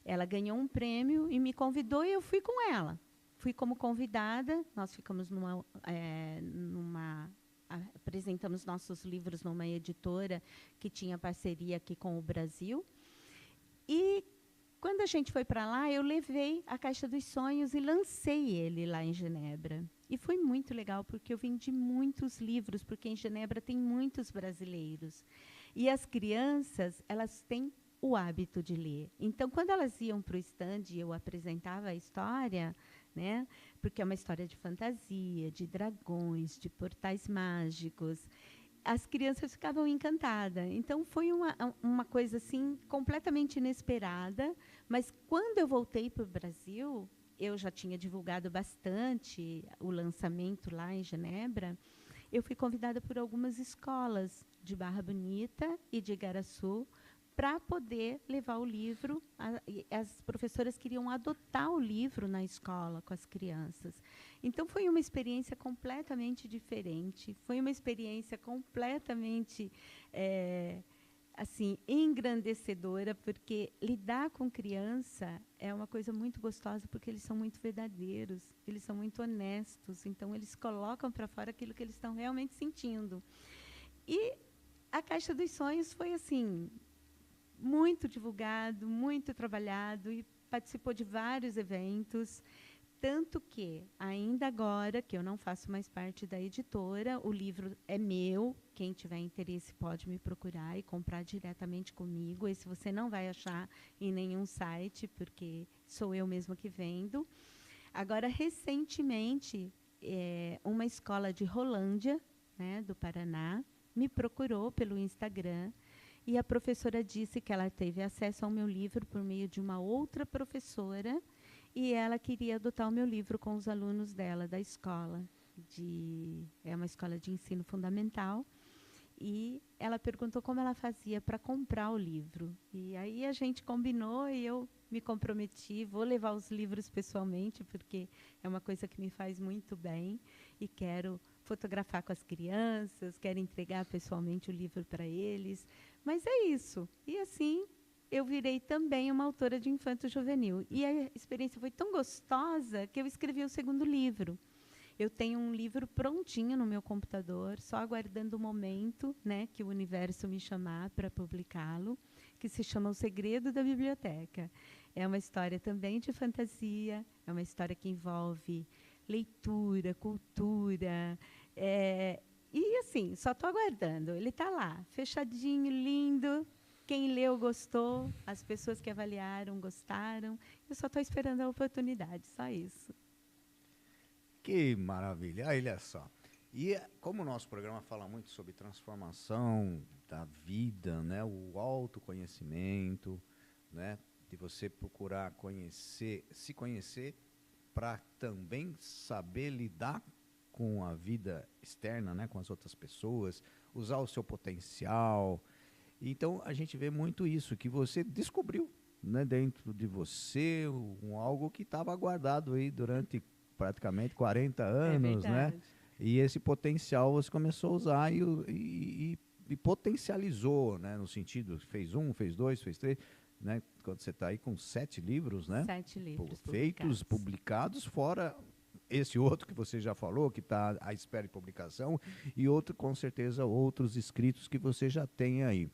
Ela ganhou um prêmio e me convidou e eu fui com ela. Fui como convidada, nós ficamos apresentamos nossos livros numa editora que tinha parceria aqui com o Brasil. E quando a gente foi para lá, eu levei a Caixa dos Sonhos e lancei ele lá em Genebra. E foi muito legal, porque eu vendi muitos livros, porque em Genebra tem muitos brasileiros. E as crianças, elas têm o hábito de ler. Então, quando elas iam para o stand e eu apresentava a história, né, porque é uma história de fantasia, de dragões, de portais mágicos, as crianças ficavam encantadas. Então, foi uma coisa assim completamente inesperada. Mas, quando eu voltei para o Brasil, eu já tinha divulgado bastante o lançamento lá em Genebra. Eu fui convidada por algumas escolas de Barra Bonita e de Igaraçu para poder levar o livro. As professoras queriam adotar o livro na escola com as crianças. Então, foi uma experiência completamente diferente, foi uma experiência completamente assim, engrandecedora, porque lidar com criança é uma coisa muito gostosa, porque eles são muito verdadeiros, eles são muito honestos, então eles colocam para fora aquilo que eles estão realmente sentindo. E a Caixa dos Sonhos foi, assim, muito divulgado, muito trabalhado, e participou de vários eventos, tanto que, ainda agora, que eu não faço mais parte da editora, o livro é meu, quem tiver interesse pode me procurar e comprar diretamente comigo. Esse você não vai achar em nenhum site, porque sou eu mesma que vendo. Agora, recentemente, uma escola de Rolândia, né, do Paraná, me procurou pelo Instagram, e a professora disse que ela teve acesso ao meu livro por meio de uma outra professora, e ela queria adotar o meu livro com os alunos dela, da escola. É uma escola de ensino fundamental. E ela perguntou como ela fazia para comprar o livro. E aí a gente combinou e eu me comprometi, vou levar os livros pessoalmente, porque é uma coisa que me faz muito bem. E quero fotografar com as crianças, quero entregar pessoalmente o livro para eles. Mas é isso. E assim, eu virei também uma autora de infanto-juvenil. E a experiência foi tão gostosa que eu escrevi o 2º livro. Eu tenho um livro prontinho no meu computador, só aguardando o momento, né, que o universo me chamar para publicá-lo, que se chama O Segredo da Biblioteca. É uma história também de fantasia, é uma história que envolve leitura, cultura, E, assim, só estou aguardando. Ele está lá, fechadinho, lindo. Quem leu gostou, as pessoas que avaliaram gostaram. Eu só estou esperando a oportunidade, só isso. Que maravilha, olha só. E como o nosso programa fala muito sobre transformação da vida, né, o autoconhecimento, né, de você procurar conhecer, se conhecer para também saber lidar com a vida externa, né, com as outras pessoas, usar o seu potencial. Então a gente vê muito isso, que você descobriu, né, dentro de você algo que estava guardado aí durante praticamente 40 É anos, né? verdade. E esse potencial você começou a usar e potencializou, né? No sentido, fez um, fez dois, fez três, né? Quando você está aí com 7 livros, né? 7 livros Feitos, publicados, fora esse outro que você já falou, que está à espera de publicação, e outro, com certeza, outros escritos que você já tem aí.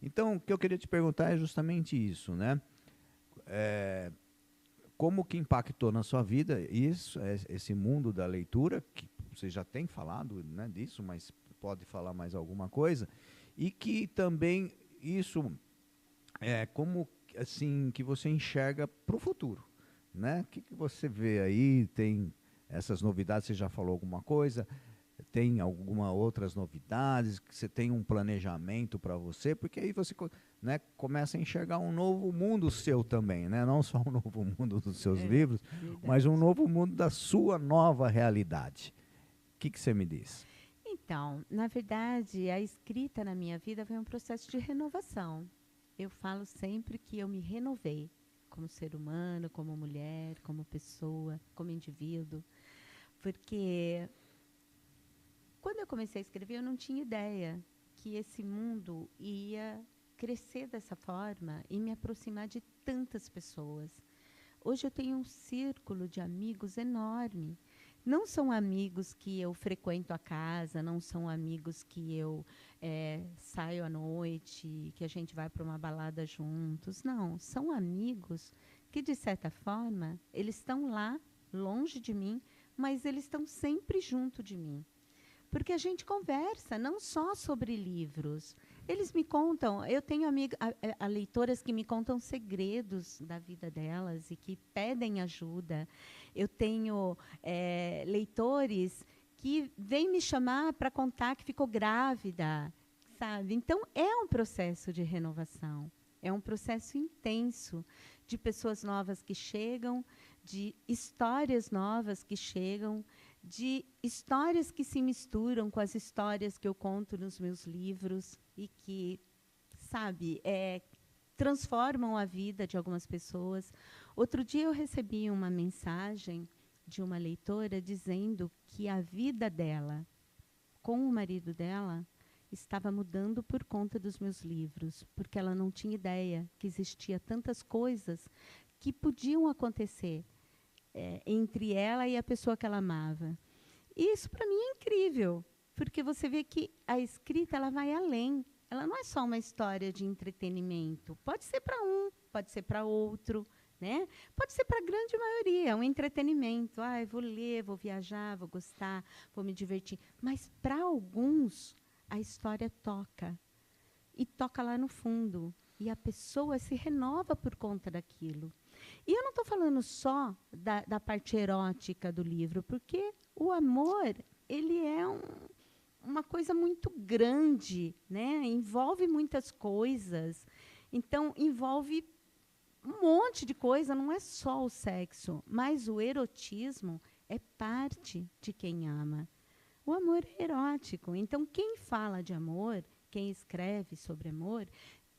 Então, o que eu queria te perguntar é justamente isso, né? Como que impactou na sua vida isso, esse mundo da leitura, que você já tem falado, né, disso, mas pode falar mais alguma coisa, e que também isso como assim que você enxerga para o futuro, né? O que você vê aí? Tem essas novidades? Você já falou alguma coisa? Tem alguma outras novidades? Que você tem um planejamento para você? Porque aí você, né, começa a enxergar um novo mundo seu também, né? Não só um novo mundo dos seus livros, mas um novo mundo da sua nova realidade. O que você me diz? Então, na verdade, a escrita na minha vida foi um processo de renovação. Eu falo sempre que eu me renovei como ser humano, como mulher, como pessoa, como indivíduo, porque quando eu comecei a escrever, eu não tinha ideia que esse mundo ia crescer dessa forma e me aproximar de tantas pessoas. Hoje eu tenho um círculo de amigos enorme. Não são amigos que eu frequento a casa, não são amigos que eu saio à noite, que a gente vai para uma balada juntos. Não, são amigos que, de certa forma, eles estão lá, longe de mim, mas eles estão sempre junto de mim. Porque a gente conversa não só sobre livros. Eles me contam, eu tenho leitoras que me contam segredos da vida delas e que pedem ajuda. Eu tenho leitores que vêm me chamar para contar que ficou grávida, sabe? Então, é um processo de renovação. É um processo intenso de pessoas novas que chegam, de histórias novas que chegam, de histórias que se misturam com as histórias que eu conto nos meus livros e que, sabe, transformam a vida de algumas pessoas. Outro dia eu recebi uma mensagem de uma leitora dizendo que a vida dela, com o marido dela, estava mudando por conta dos meus livros, porque ela não tinha ideia que existia tantas coisas que podiam acontecer entre ela e a pessoa que ela amava. E isso, para mim, é incrível, porque você vê que a escrita ela vai além. Ela não é só uma história de entretenimento. Pode ser para um, pode ser para outro, né? Pode ser para a grande maioria, um entretenimento. Eu vou ler, vou viajar, vou gostar, vou me divertir. Mas, para alguns, a história toca. E toca lá no fundo. E a pessoa se renova por conta daquilo. E eu não estou falando só da parte erótica do livro, porque o amor ele é uma coisa muito grande, né? Envolve muitas coisas. Então, envolve um monte de coisa, não é só o sexo, mas o erotismo é parte de quem ama. O amor é erótico. Então, quem fala de amor, quem escreve sobre amor,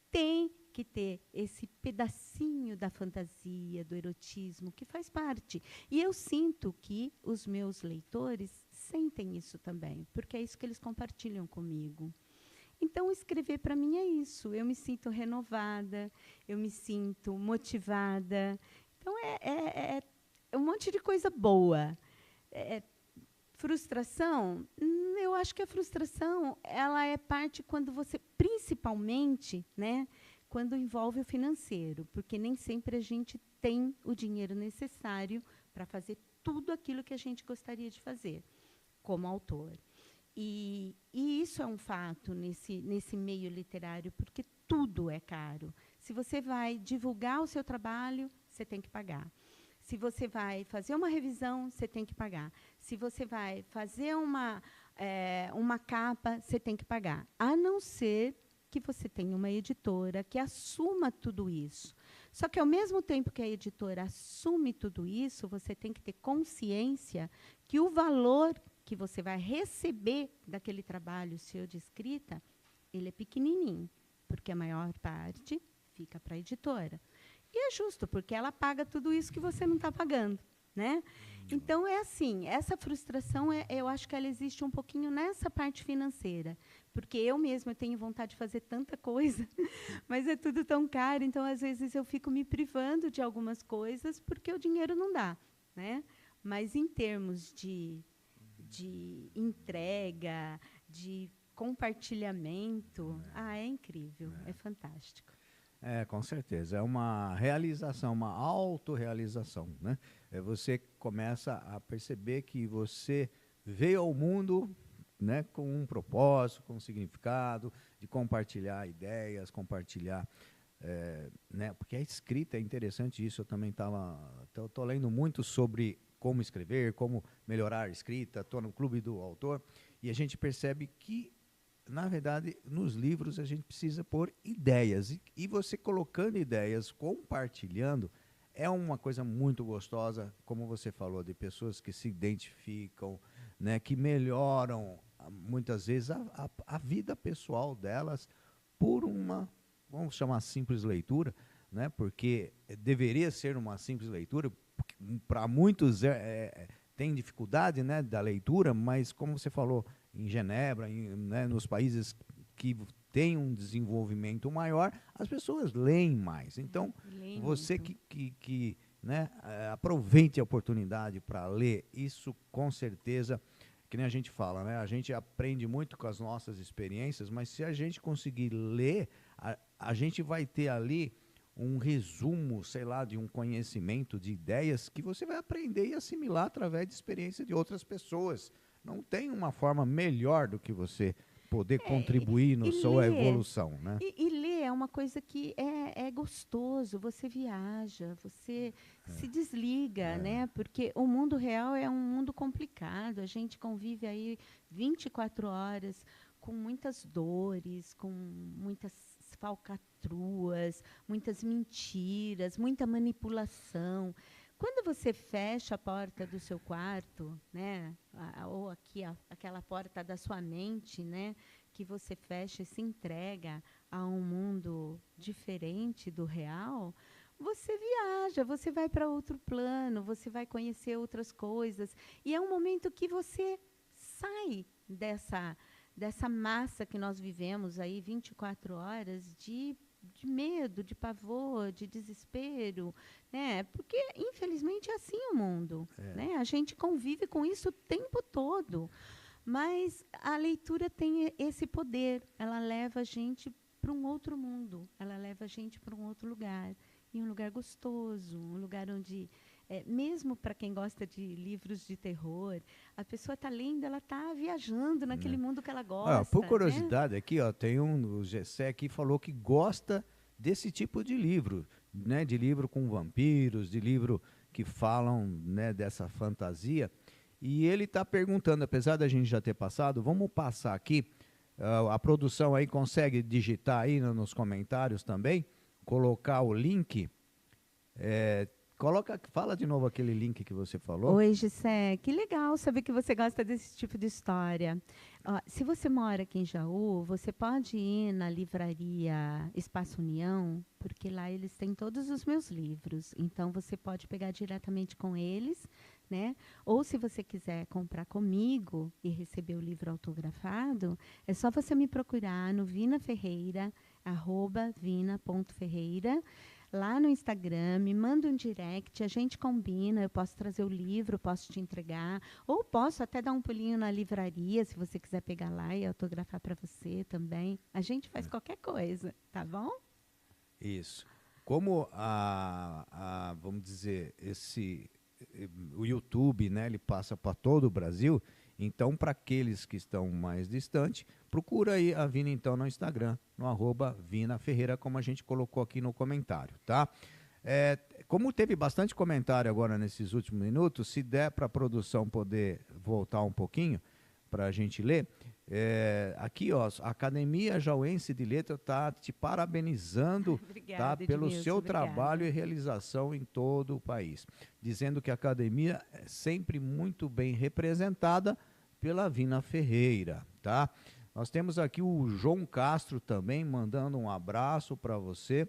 tem que ter esse pedacinho da fantasia, do erotismo, que faz parte. E eu sinto que os meus leitores sentem isso também, porque é isso que eles compartilham comigo. Então, escrever para mim é isso. Eu me sinto renovada, eu me sinto motivada. Então, é um monte de coisa boa. Frustração? Eu acho que a frustração ela é parte quando você, principalmente, né, quando envolve o financeiro, porque nem sempre a gente tem o dinheiro necessário para fazer tudo aquilo que a gente gostaria de fazer como autor. E isso é um fato nesse meio literário, porque tudo é caro. Se você vai divulgar o seu trabalho, você tem que pagar. Se você vai fazer uma revisão, você tem que pagar. Se você vai fazer uma capa, você tem que pagar. A não ser que você tenha uma editora que assuma tudo isso. Só que, ao mesmo tempo que a editora assume tudo isso, você tem que ter consciência que o valor que você vai receber daquele trabalho seu de escrita, ele é pequenininho, porque a maior parte fica para a editora. E é justo, porque ela paga tudo isso que você não está pagando, né? Então, é assim, essa frustração, eu acho que ela existe um pouquinho nessa parte financeira, porque eu mesma tenho vontade de fazer tanta coisa, mas é tudo tão caro, então, às vezes, eu fico me privando de algumas coisas, porque o dinheiro não dá, né? Mas, em termos de entrega, de compartilhamento, é incrível, é fantástico. Com certeza. É uma realização, uma autorrealização, né? Você começa a perceber que você veio ao mundo, né, com um propósito, com um significado, de compartilhar ideias, compartilhar, né? Porque a escrita é interessante isso. Eu também estou lendo muito sobre como escrever, como melhorar a escrita. Estou no Clube do Autor e a gente percebe que, na verdade, nos livros a gente precisa pôr ideias. E você colocando ideias, compartilhando, é uma coisa muito gostosa, como você falou, de pessoas que se identificam, né, que melhoram, muitas vezes, a vida pessoal delas por uma, vamos chamar, simples leitura, né, porque deveria ser uma simples leitura. Para muitos tem dificuldade, né, da leitura, mas, como você falou, em Genebra, né, nos países que têm um desenvolvimento maior, as pessoas leem mais. Então, você que né, aproveite a oportunidade para ler, isso com certeza, que nem a gente fala, né, a gente aprende muito com as nossas experiências, mas se a gente conseguir ler, a gente vai ter ali um resumo, sei lá, de um conhecimento, de ideias que você vai aprender e assimilar através de experiência de outras pessoas. Não tem uma forma melhor do que você poder contribuir na sua evolução, né? E ler é uma coisa que é gostoso, você viaja, você se desliga, né? Porque o mundo real é um mundo complicado, a gente convive aí 24 horas com muitas dores, com muitas falcatruas, muitas mentiras, muita manipulação. Quando você fecha a porta do seu quarto, né, ou aquela porta da sua mente, né, que você fecha e se entrega a um mundo diferente do real, você viaja, você vai para outro plano, você vai conhecer outras coisas. E é um momento que você sai dessa massa que nós vivemos aí 24 horas de medo, de pavor, de desespero, né? Porque, infelizmente, é assim o mundo. Né? A gente convive com isso o tempo todo. Mas a leitura tem esse poder. Ela leva a gente para um outro mundo. Ela leva a gente para um outro lugar. E um lugar gostoso, um lugar onde, mesmo para quem gosta de livros de terror, a pessoa está lendo, ela está viajando naquele mundo que ela gosta. Por curiosidade, né? Aqui, tem o Gessé aqui falou que gosta desse tipo de livro, né? De livro com vampiros, de livro que falam, né, dessa fantasia. E ele está perguntando, apesar da gente já ter passado, vamos passar aqui, a produção aí consegue digitar aí nos comentários também, colocar o link, fala de novo aquele link que você falou. Oi, Gissé, que legal saber que você gosta desse tipo de história. Se você mora aqui em Jaú, você pode ir na livraria Espaço União, porque lá eles têm todos os meus livros. Então, você pode pegar diretamente com eles, né? Ou, se você quiser comprar comigo e receber o livro autografado, é só você me procurar no Vina Ferreira, @vina.ferreira, lá no Instagram, me manda um direct, a gente combina, eu posso trazer o livro, posso te entregar, ou posso até dar um pulinho na livraria, se você quiser pegar lá e autografar para você também. A gente faz qualquer coisa, tá bom? Isso. Como vamos dizer, o YouTube, né, ele passa para todo o Brasil, Então, para aqueles que estão mais distantes, procura aí a Vina então no Instagram, no @VinaFerreira, como a gente colocou aqui no comentário, tá? Como teve bastante comentário agora nesses últimos minutos, se der para a produção poder voltar um pouquinho para a gente ler, aqui ó, a Academia Jauense de Letras está te parabenizando Obrigada, tá, pelo Edmilson, seu obrigada. trabalho e realização em todo o país, dizendo que a academia é sempre muito bem representada pela Vina Ferreira, tá? Nós temos aqui o João Castro também mandando um abraço para você.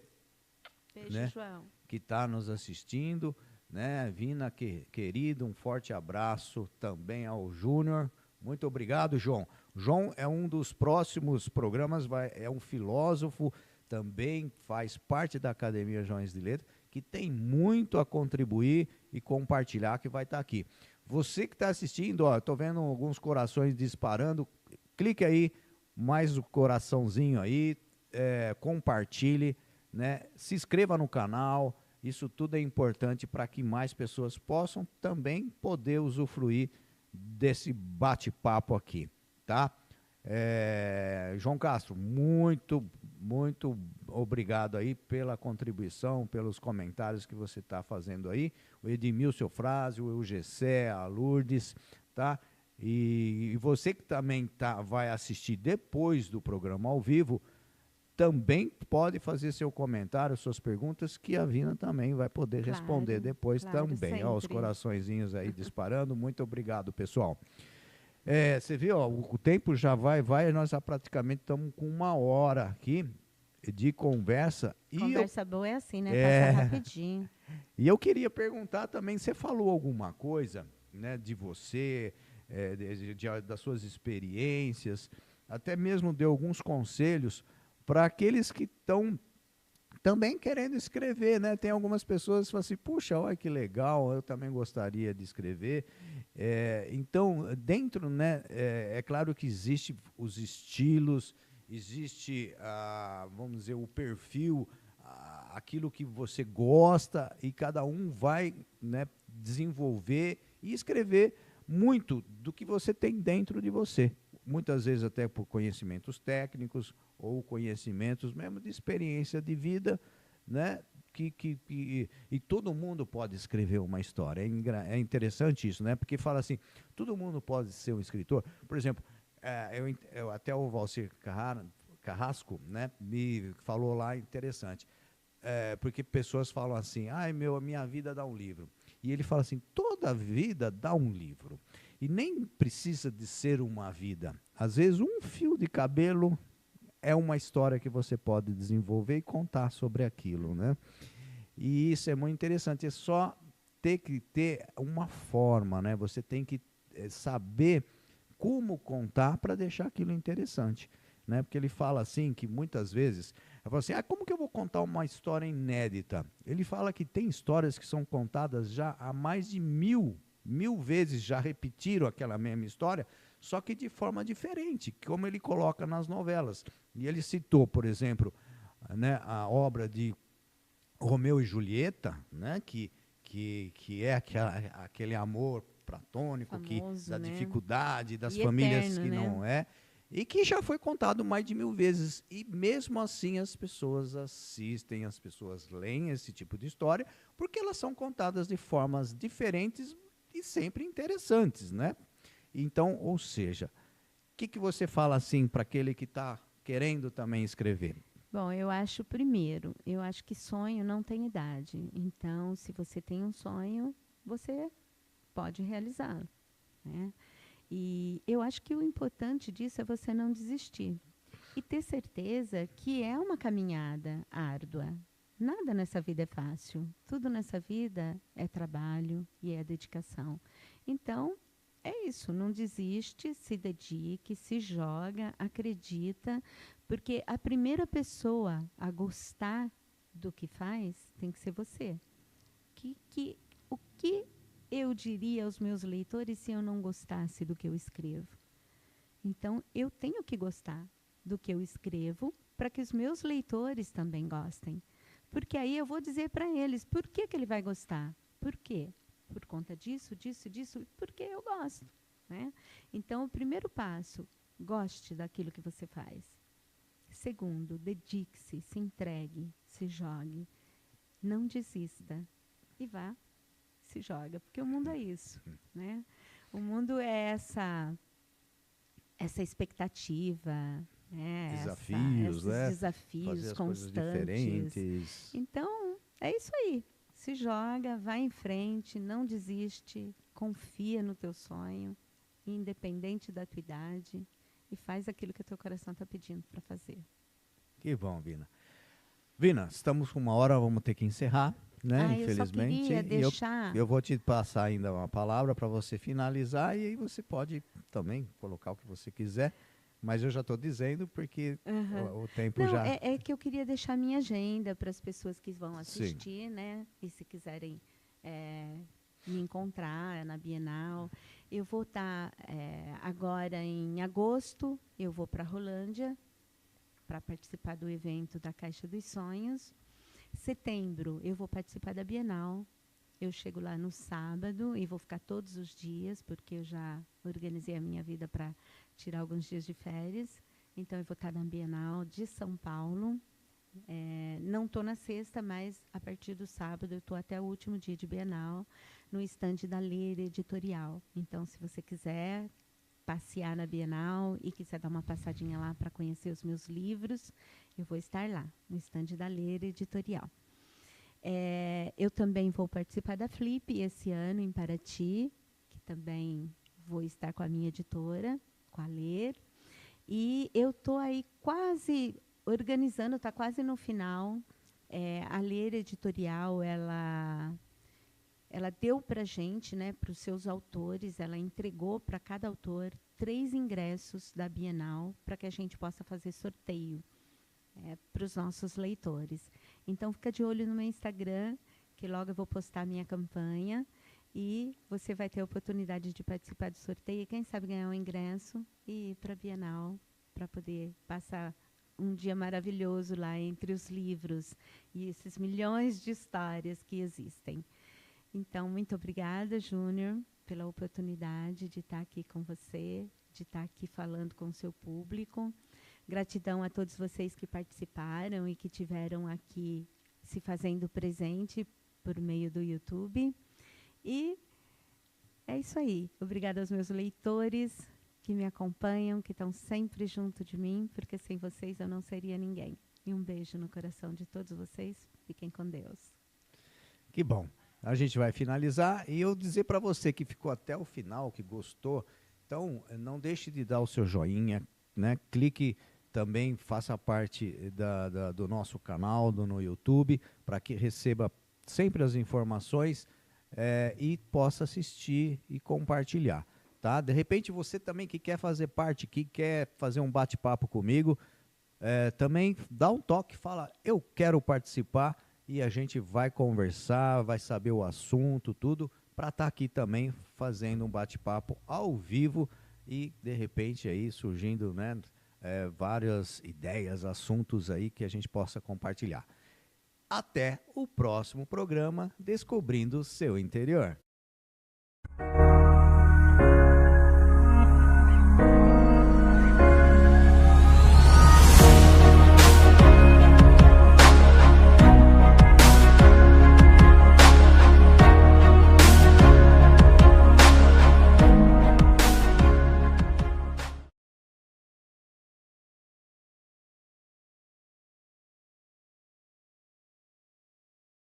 Beijo, Né, João. que está nos assistindo, né? Vina, querido, um forte abraço também ao Júnior. Muito obrigado, João. João é um dos próximos programas, é um filósofo, também faz parte da Academia Jauense de Letras, que tem muito a contribuir e compartilhar, que vai estar aqui. Você que está assistindo, ó, estou vendo alguns corações disparando, clique aí, mais o coraçãozinho aí, compartilhe, né? Se inscreva no canal, isso tudo é importante para que mais pessoas possam também poder usufruir desse bate-papo aqui, tá? João Castro, muito obrigado aí pela contribuição, pelos comentários que você está fazendo aí, o Edmilson Frásio, o Gessé, a Lourdes, tá? E você que também vai assistir depois do programa ao vivo, também pode fazer seu comentário, suas perguntas, que a Vina também vai poder responder depois também. Ó, os coraçõezinhos aí disparando. Muito obrigado, pessoal. Você viu, ó, o tempo já vai, nós já praticamente estamos com 1 hora aqui de conversa. Conversa boa é assim, né? Passa rapidinho. E eu queria perguntar também, você falou alguma coisa, né, de você, das suas experiências, até mesmo deu alguns conselhos para aqueles que estão também querendo escrever, né? Tem algumas pessoas que falam assim, puxa, olha que legal, eu também gostaria de escrever. Então, dentro, né, é claro que existe os estilos, existe, vamos dizer, o perfil, aquilo que você gosta, e cada um vai, né, desenvolver e escrever muito do que você tem dentro de você. Muitas vezes até por conhecimentos técnicos ou conhecimentos mesmo de experiência de vida, né? E todo mundo pode escrever uma história. É interessante isso, né? Porque fala assim, todo mundo pode ser um escritor. Por exemplo, até o Valcir Carrasco, né, me falou lá, interessante, porque pessoas falam assim, a minha vida dá um livro. E ele fala assim, toda vida dá um livro. E nem precisa de ser uma vida. Às vezes, um fio de cabelo é uma história que você pode desenvolver e contar sobre aquilo, né? E isso é muito interessante. É só ter que ter uma forma, né? Você tem que saber como contar para deixar aquilo interessante, né? Porque ele fala assim, que muitas vezes, ele fala assim, como que eu vou contar uma história inédita? Ele fala que tem histórias que são contadas já há mais de mil vezes, já repetiram aquela mesma história, só que de forma diferente, como ele coloca nas novelas. E ele citou, por exemplo, né, a obra de Romeu e Julieta, né, que é aquele amor platônico, famoso, da dificuldade, das famílias eterno, que não é, e que já foi contado mais de 1000 vezes. E mesmo assim as pessoas assistem, as pessoas leem esse tipo de história, porque elas são contadas de formas diferentes e sempre interessantes, né? Então, ou seja, o que você fala assim para aquele que está querendo também escrever? Bom, eu acho que sonho não tem idade. Então, se você tem um sonho, você pode realizá-lo, né? E eu acho que o importante disso é você não desistir e ter certeza que é uma caminhada árdua. Nada nessa vida é fácil. Tudo nessa vida é trabalho e é dedicação. Então, é isso. Não desiste, se dedique, se joga, acredita, porque a primeira pessoa a gostar do que faz tem que ser você. O que eu diria aos meus leitores se eu não gostasse do que eu escrevo? Então, eu tenho que gostar do que eu escrevo para que os meus leitores também gostem. Porque aí eu vou dizer para eles por que ele vai gostar. Por quê? Por conta disso, disso, disso, porque eu gosto, né? Então, o primeiro passo, goste daquilo que você faz. Segundo, dedique-se, se entregue, se jogue. Não desista. E vá, se joga. Porque o mundo é isso, né? O mundo é essa expectativa, né? Desafios, Esses né? desafios Fazer as coisas constantes. diferentes. Então, é isso aí. Se joga, vai em frente, não desiste, confia no teu sonho, independente da tua idade, e faz aquilo que o teu coração está pedindo para fazer. Que bom, Vina. Vina, estamos com uma hora, vamos ter que encerrar, né? Eu só Infelizmente. queria E deixar... eu vou te passar ainda uma palavra para você finalizar e aí você pode também colocar o que você quiser. Mas eu já estou dizendo porque o tempo Não, já... é que eu queria deixar minha agenda para as pessoas que vão assistir, Sim. né? E se quiserem me encontrar na Bienal. Eu vou estar agora em agosto, eu vou para a Rolândia para participar do evento da Caixa dos Sonhos. Setembro, eu vou participar da Bienal. Eu chego lá no sábado e vou ficar todos os dias, porque eu já organizei a minha vida para tirar alguns dias de férias. Então, eu vou estar na Bienal de São Paulo. Não estou na sexta, mas a partir do sábado eu estou até o último dia de Bienal, no estande da Leira Editorial. Então, se você quiser passear na Bienal e quiser dar uma passadinha lá para conhecer os meus livros, eu vou estar lá, no estande da Leira Editorial. Eu também vou participar da Flip esse ano em Paraty, que também vou estar com a minha editora, com a Ler. E eu estou aí quase organizando, está quase no final. A Ler Editorial, ela deu para a gente, né, para os seus autores, ela entregou para cada autor 3 ingressos da Bienal para que a gente possa fazer sorteio para os nossos leitores. Então, fica de olho no meu Instagram, que logo eu vou postar a minha campanha e você vai ter a oportunidade de participar do sorteio e, quem sabe, ganhar um ingresso e ir para a Bienal para poder passar um dia maravilhoso lá entre os livros e esses milhões de histórias que existem. Então, muito obrigada, Júnior, pela oportunidade de estar aqui com você, de estar aqui falando com o seu público. Gratidão a todos vocês que participaram e que tiveram aqui se fazendo presente por meio do YouTube. E é isso aí. Obrigada aos meus leitores que me acompanham, que estão sempre junto de mim, porque sem vocês eu não seria ninguém. E um beijo no coração de todos vocês. Fiquem com Deus. Que bom. A gente vai finalizar e eu dizer para você que ficou até o final, que gostou, então não deixe de dar o seu joinha, né? Clique também, faça parte do nosso canal no YouTube, para que receba sempre as informações e possa assistir e compartilhar. Tá? De repente você também que quer fazer parte, que quer fazer um bate-papo comigo, também dá um toque, fala, eu quero participar, e a gente vai conversar, vai saber o assunto, tudo, para estar aqui também fazendo um bate-papo ao vivo e, de repente, aí surgindo, né, várias ideias, assuntos aí que a gente possa compartilhar. Até o próximo programa Descobrindo o Seu Interior.